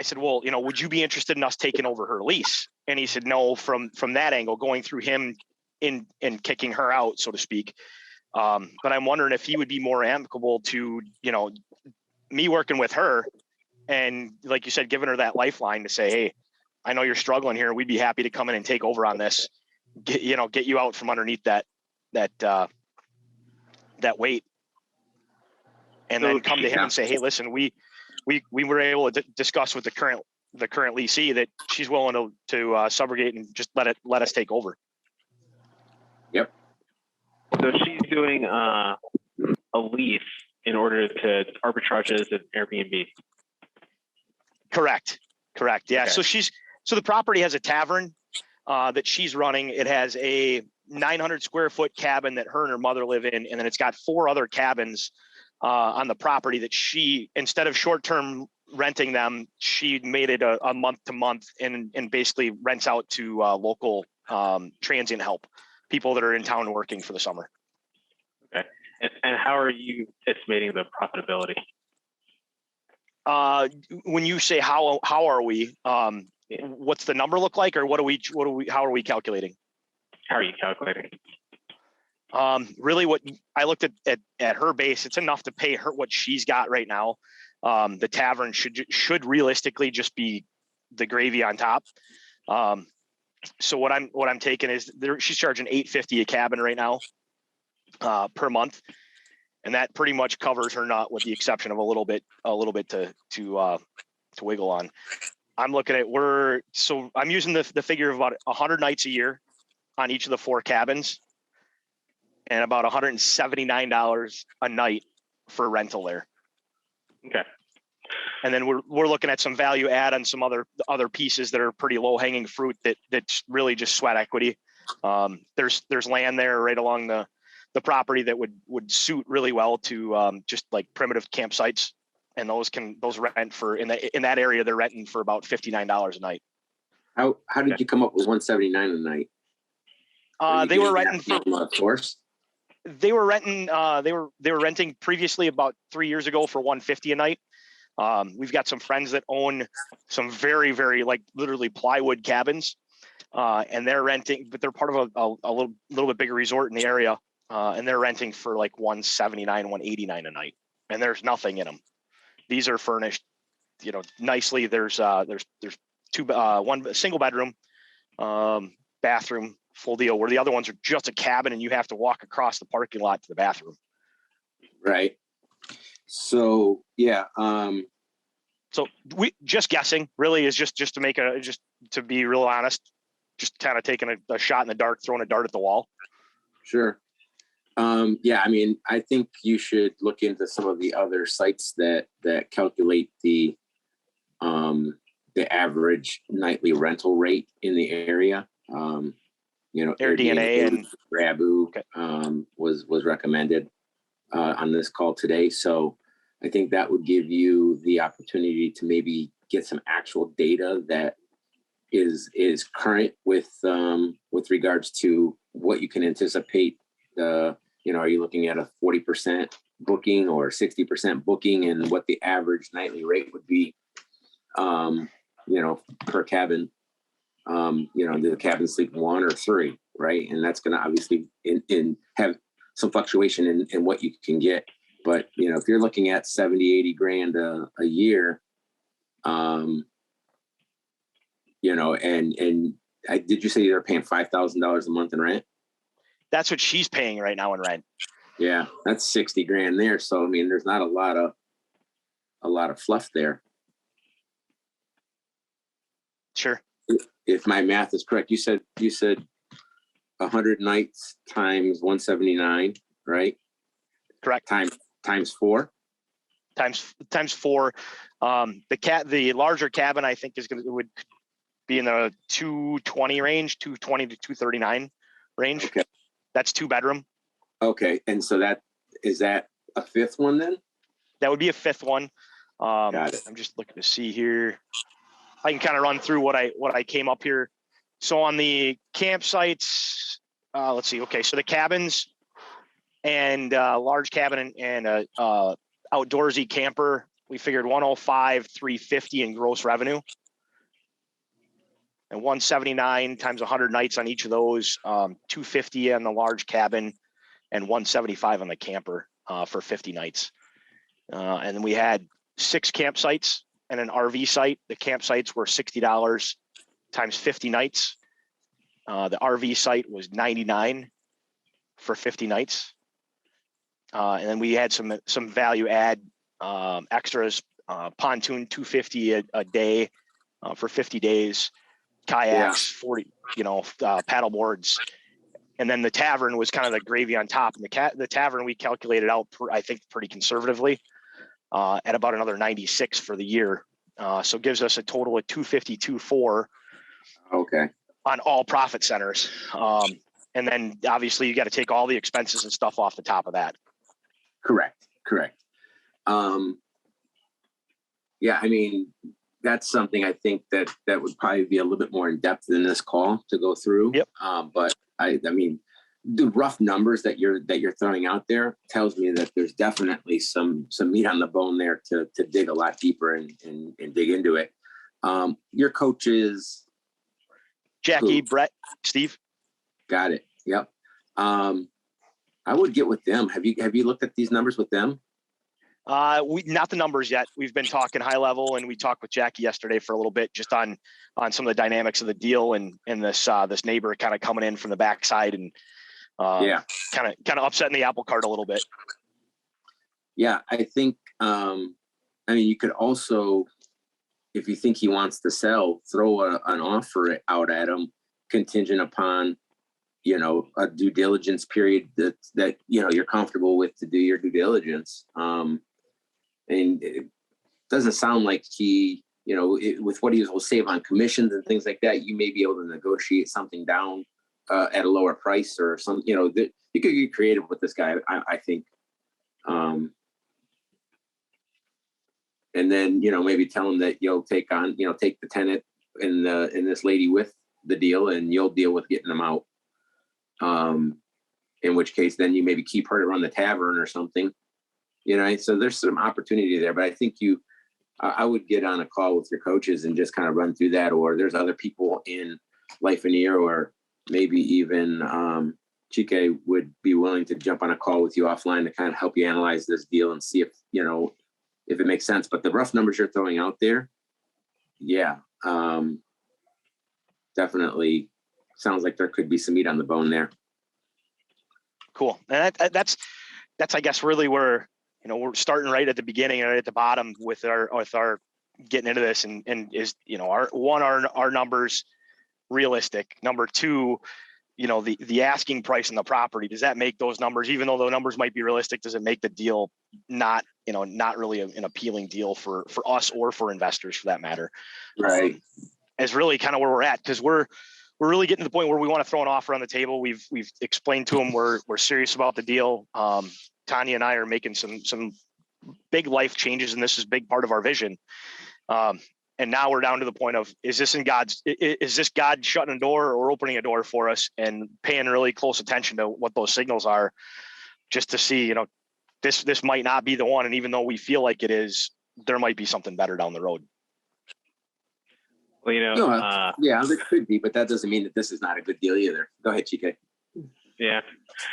said, well, would you be interested in us taking over her lease? And he said, no, from that angle, going through him in kicking her out, so to speak. But I'm wondering if he would be more amicable to, me working with her and, like you said, giving her that lifeline to say, hey, I know you're struggling here. We'd be happy to come in and take over on this, get you out from underneath that weight. And then come to him and say, hey, listen, we we were able to discuss with the current leasee that she's willing to subrogate and just let us take over. Yep. So she's doing a lease in order to arbitrage it as an Airbnb. Correct. Yeah. Okay. So the property has a tavern that she's running. It has a 900 square foot cabin that her and her mother live in, and then it's got 4 other cabins on the property that she, instead of short-term renting them, she made it a month to month and basically rents out to local transient help, people that are in town working for the summer. Okay. And how are you estimating the profitability? When you say how are we, what's the number look like, or how are we calculating? How are you calculating? Really what I looked at her base, it's enough to pay her what she's got right now. The tavern should realistically just be the gravy on top. So what I'm taking is she's charging $850 a cabin right now per month, and that pretty much covers her nut, with the exception of a little bit to wiggle on. I'm looking at I'm using the figure of about 100 nights a year on each of the 4 cabins, and about $179 a night for rental there. Okay. And then we're looking at some value add on some other pieces that are pretty low hanging fruit that's really just sweat equity. There's land there right along the property that would suit really well to just like primitive campsites, and those rent for in that area. They're renting for about $59 a night. How did you come up with $179 a night? They were renting They were renting previously about 3 years ago for $150 a night. We've got some friends that own some very, very like literally plywood cabins, and they're renting, but they're part of a little bit bigger resort in the area, and they're renting for like $179, $189 a night, and there's nothing in them. These are furnished, nicely. There's one single bedroom, bathroom, full deal, where the other ones are just a cabin and you have to walk across the parking lot to the bathroom. Right. So yeah. So we just guessing really is just to be real honest, just kind of taking a shot in the dark, throwing a dart at the wall. Sure. Yeah, I mean, I think you should look into some of the other sites that calculate the average nightly rental rate in the area. AirDNA and Rabu okay. was recommended on this call today. So I think that would give you the opportunity to maybe get some actual data that is current with regards to what you can anticipate. Are you looking at a 40% booking or 60% booking, and what the average nightly rate would be, per cabin? Do the cabin sleep 1 or 3, right? And that's going to obviously have some fluctuation in what you can get. But, if you're looking at 70, 80 grand a year, and did you say they're paying $5,000 a month in rent? That's what she's paying right now in rent. Yeah, that's 60 grand there. So, I mean, there's not a lot of fluff there. Sure. If my math is correct, you said 100 nights times 179, right? Correct. Times 4. Times 4. The larger cabin I think would be in the 220 range, 220 to 239 range. Okay. That's 2-bedroom. Okay, and so is that a 5th one then? That would be a 5th one. Got it. I'm just looking to see here. I can kind of run through what I came up here. So on the campsites, let's see. Okay, so the cabins and large cabin and outdoorsy camper, we figured 105, 350 in gross revenue, and 179 times 100 nights on each of those, 250 on the large cabin, and 175 on the camper for 50 nights. And then we had 6 campsites and an RV site. The campsites were $60 times 50 nights. The RV site was $99 for 50 nights. And then we had some value add extras pontoon 250 a day for 50 days, kayaks 40, paddle boards. And then the tavern was kind of the gravy on top. And the tavern we calculated out, I think, pretty conservatively at about another 96 for the year. So it gives us a total of 252.4. Okay. On all profit centers. And then obviously you got to take all the expenses and stuff off the top of that. Correct. Yeah, I mean, that's something I think that would probably be a little bit more in depth in this call to go through. Yep. But I mean, the rough numbers that you're throwing out there tells me that there's definitely some meat on the bone there to dig a lot deeper and dig into it. Your coaches, Jackie, who? Brett, Steve. Got it. Yep. I would get with them. Have you looked at these numbers with them? We not the numbers yet. We've been talking high level, and we talked with Jackie yesterday for a little bit just on some of the dynamics of the deal and this neighbor kind of coming in from the backside and kind of upsetting the apple cart a little bit. Yeah, I think. I mean, you could also, if you think he wants to sell, throw an offer out at him contingent upon, a due diligence period that you're comfortable with to do your due diligence. And it doesn't sound like he, with what he will save on commissions and things like that, you may be able to negotiate something down at a lower price or something. You could get creative with this guy, I think. And then, maybe tell him that you'll take the tenant and this lady with the deal, and you'll deal with getting them out. In which case, then you maybe keep her to run the tavern or something. So there's some opportunity there, but I think I would get on a call with your coaches and just kind of run through that. Or there's other people in Life and Ear, or maybe even Chike would be willing to jump on a call with you offline to kind of help you analyze this deal and see if it makes sense. But the rough numbers you're throwing out there, definitely sounds like there could be some meat on the bone there. Cool. And that's I guess really where we're starting right at the beginning and right at the bottom with our getting into this, and is our numbers realistic? Number two, the asking price on the property, does that make those numbers, even though the numbers might be realistic, does it make the deal not really an appealing deal for us or for investors for that matter? Right. Is really kind of where we're at, because we're really getting to the point where we want to throw an offer on the table. We've explained to them we're serious about the deal. Tanya and I are making some big life changes, and this is a big part of our vision. And now we're down to the point of, is this God shutting a door or opening a door for us, and paying really close attention to what those signals are, just to see, this might not be the one. And even though we feel like it is, there might be something better down the road. Well, there could be, but that doesn't mean that this is not a good deal either. Go ahead, Chike. Yeah.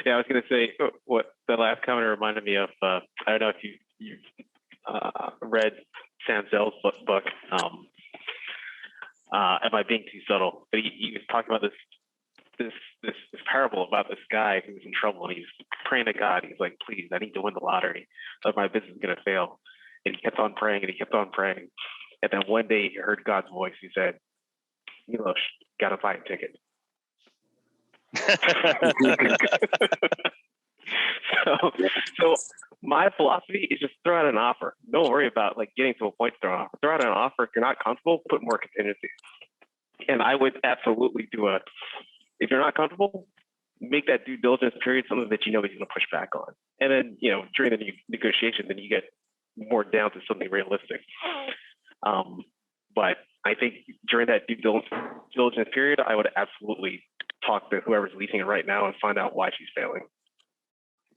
I was going to say what the last comment reminded me of. I don't know if you read Sam Zell's book. Am I being too subtle? But he was talking about this parable about this guy who was in trouble, and he was praying to God. He's like, "Please, I need to win the lottery, or my business is going to fail." And he kept on praying, and he kept on praying. And then one day he heard God's voice. He said, "Milosh, gotta buy a ticket." So my philosophy is just throw out an offer. Don't worry about getting to a point to throw an offer. Throw out an offer. If you're not comfortable, put more contingencies. And I would absolutely if you're not comfortable, make that due diligence period something that he's going to push back on. And then, during the negotiation, then you get more down to something realistic. But I think during that due diligence period, I would absolutely talk to whoever's leasing it right now and find out why she's failing.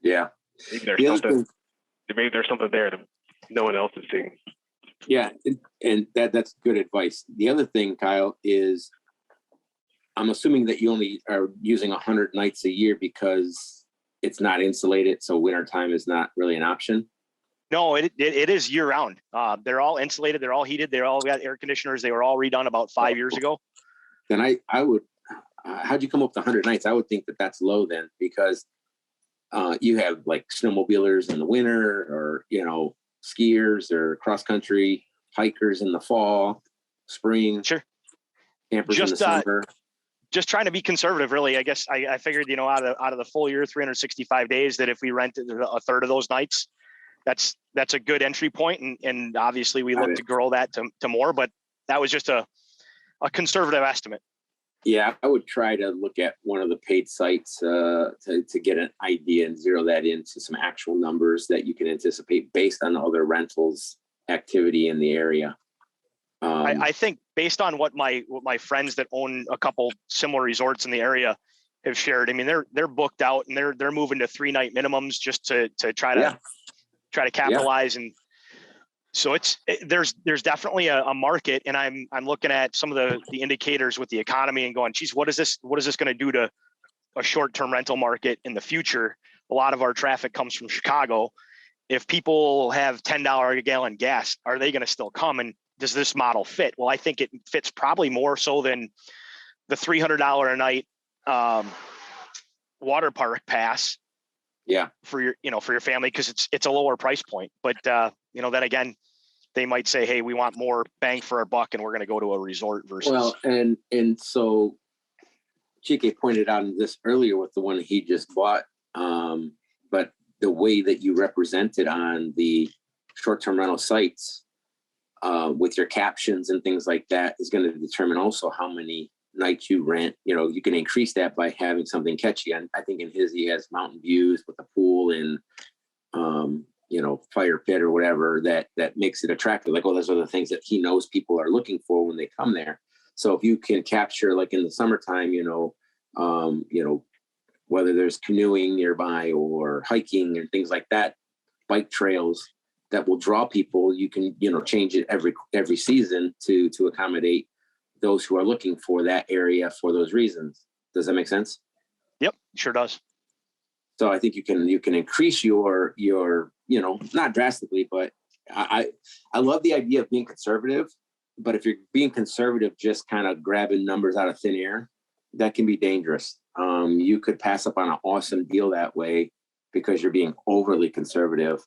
Yeah. Maybe there's something there that no one else is seeing. Yeah, and that's good advice. The other thing, Kyle, is I'm assuming that you only are using 100 nights a year because it's not insulated, so wintertime is not really an option. No, it is year round. They're all insulated. They're all heated. They're all got air conditioners. They were all redone about 5 years ago. Then I would, how'd you come up with 100 nights? I would think that that's low then, because you have like snowmobilers in the winter, or, skiers or cross country hikers in the fall, spring. Sure. Campers in the summer. Just trying to be conservative, really. I guess I figured, out of the full year, 365 days, that if we rented a third of those nights, that's a good entry point. And obviously we look to grow that to more, but that was just a conservative estimate. Yeah, I would try to look at one of the paid sites to get an idea and zero that into some actual numbers that you can anticipate based on other rentals activity in the area. I think based on what my friends that own a couple similar resorts in the area have shared, I mean, they're booked out and they're moving to 3-night minimums just to try to capitalize. And so there's definitely a market, and I'm looking at some of the indicators with the economy and going, geez, what is this going to do to a short-term rental market in the future? A lot of our traffic comes from Chicago. If people have $10 a gallon gas, are they going to still come? And does this model fit? Well, I think it fits probably more so than the $300 a night water park pass. Yeah. For your family, because it's a lower price point. But then again, they might say, hey, we want more bang for our buck, and we're going to go to a resort versus. Well, and so Chike pointed out this earlier with the one he just bought, but the way that you represent it on the short-term rental sites with your captions and things like that is going to determine also how many nights you rent. You can increase that by having something catchy. And I think in his, he has mountain views with a pool and, fire pit or whatever that makes it attractive. Like, oh, those are the things that he knows people are looking for when they come there. So if you can capture, like in the summertime, whether there's canoeing nearby or hiking and things like that, bike trails that will draw people, you can, change it every season to accommodate those who are looking for that area for those reasons. Does that make sense? Yep, sure does. So I think you can increase your not drastically, but I love the idea of being conservative. But if you're being conservative, just kind of grabbing numbers out of thin air, that can be dangerous. You could pass up on an awesome deal that way because you're being overly conservative.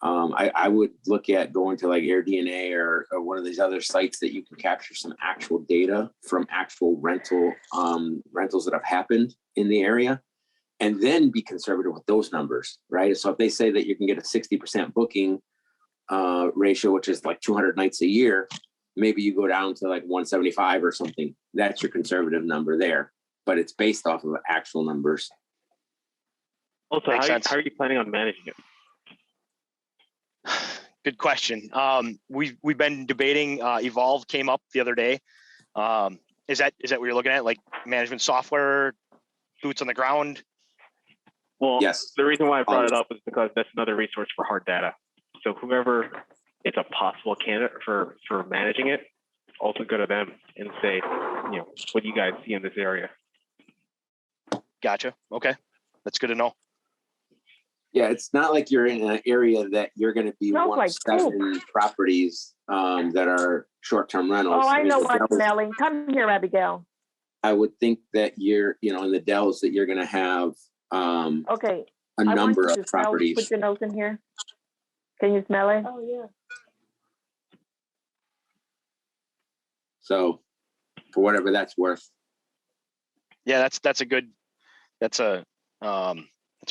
I would look at going to like AirDNA or one of these other sites that you can capture some actual data from actual rentals that have happened in the area, and then be conservative with those numbers, right? So if they say that you can get a 60% booking ratio, which is like 200 nights a year, maybe you go down to like 175 or something. That's your conservative number there, but it's based off of actual numbers. Also, how are you planning on managing it? Good question. We've been debating. Evolve came up the other day. Is that what you're looking at? Like management software, boots on the ground? Well, yes. The reason why I brought it up is because that's another resource for hard data. So whoever is a possible candidate for managing it, also go to them and say, what do you guys see in this area? Gotcha. Okay, that's good to know. Yeah, it's not like you're in an area that you're going to be one of 7 properties that are short-term rentals. Oh, I know what, Melly. Come here, Abigail. I would think that you're, in the Dells that you're going to have okay. a number of properties. Put your nose in here. Can you smell it? Oh, yeah. So, for whatever that's worth. Yeah, that's a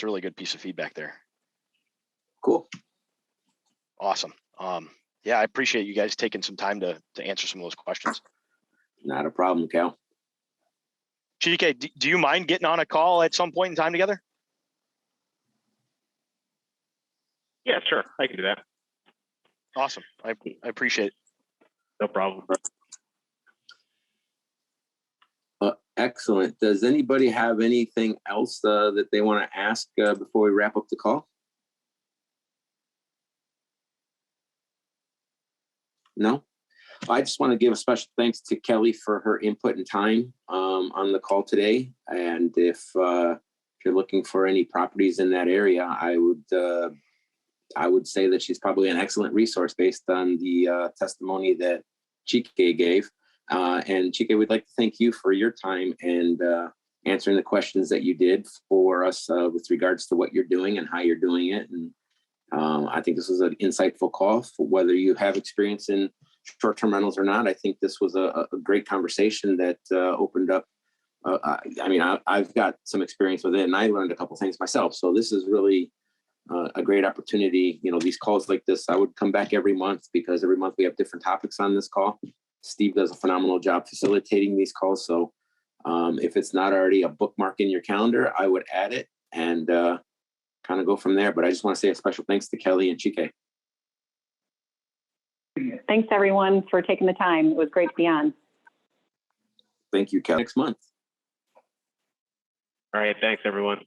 really good piece of feedback there. Cool. Awesome. Yeah, I appreciate you guys taking some time to answer some of those questions. Not a problem, Cal. Chike, do you mind getting on a call at some point in time together? Yeah, sure. I can do that. Awesome. I appreciate it. No problem. Excellent. Does anybody have anything else that they want to ask before we wrap up the call? No? I just want to give a special thanks to Kelly for her input and time on the call today. And if you're looking for any properties in that area, I would say that she's probably an excellent resource based on the testimony that Chike gave. And Chike, we'd like to thank you for your time and answering the questions that you did for us with regards to what you're doing and how you're doing it. And I think this was an insightful call. For whether you have experience in short-term rentals or not, I think this was a great conversation that opened up. I've got some experience with it, and I learned a couple things myself. So this is really a great opportunity. You know, these calls like this, I would come back every month, because every month we have different topics on this call. Steve does a phenomenal job facilitating these calls. So if it's not already a bookmark in your calendar, I would add it and kind of go from there. But I just want to say a special thanks to Kelly and Chike. Thanks, everyone, for taking the time. It was great to be on. Thank you, Kelly. Next month. All right, thanks, everyone.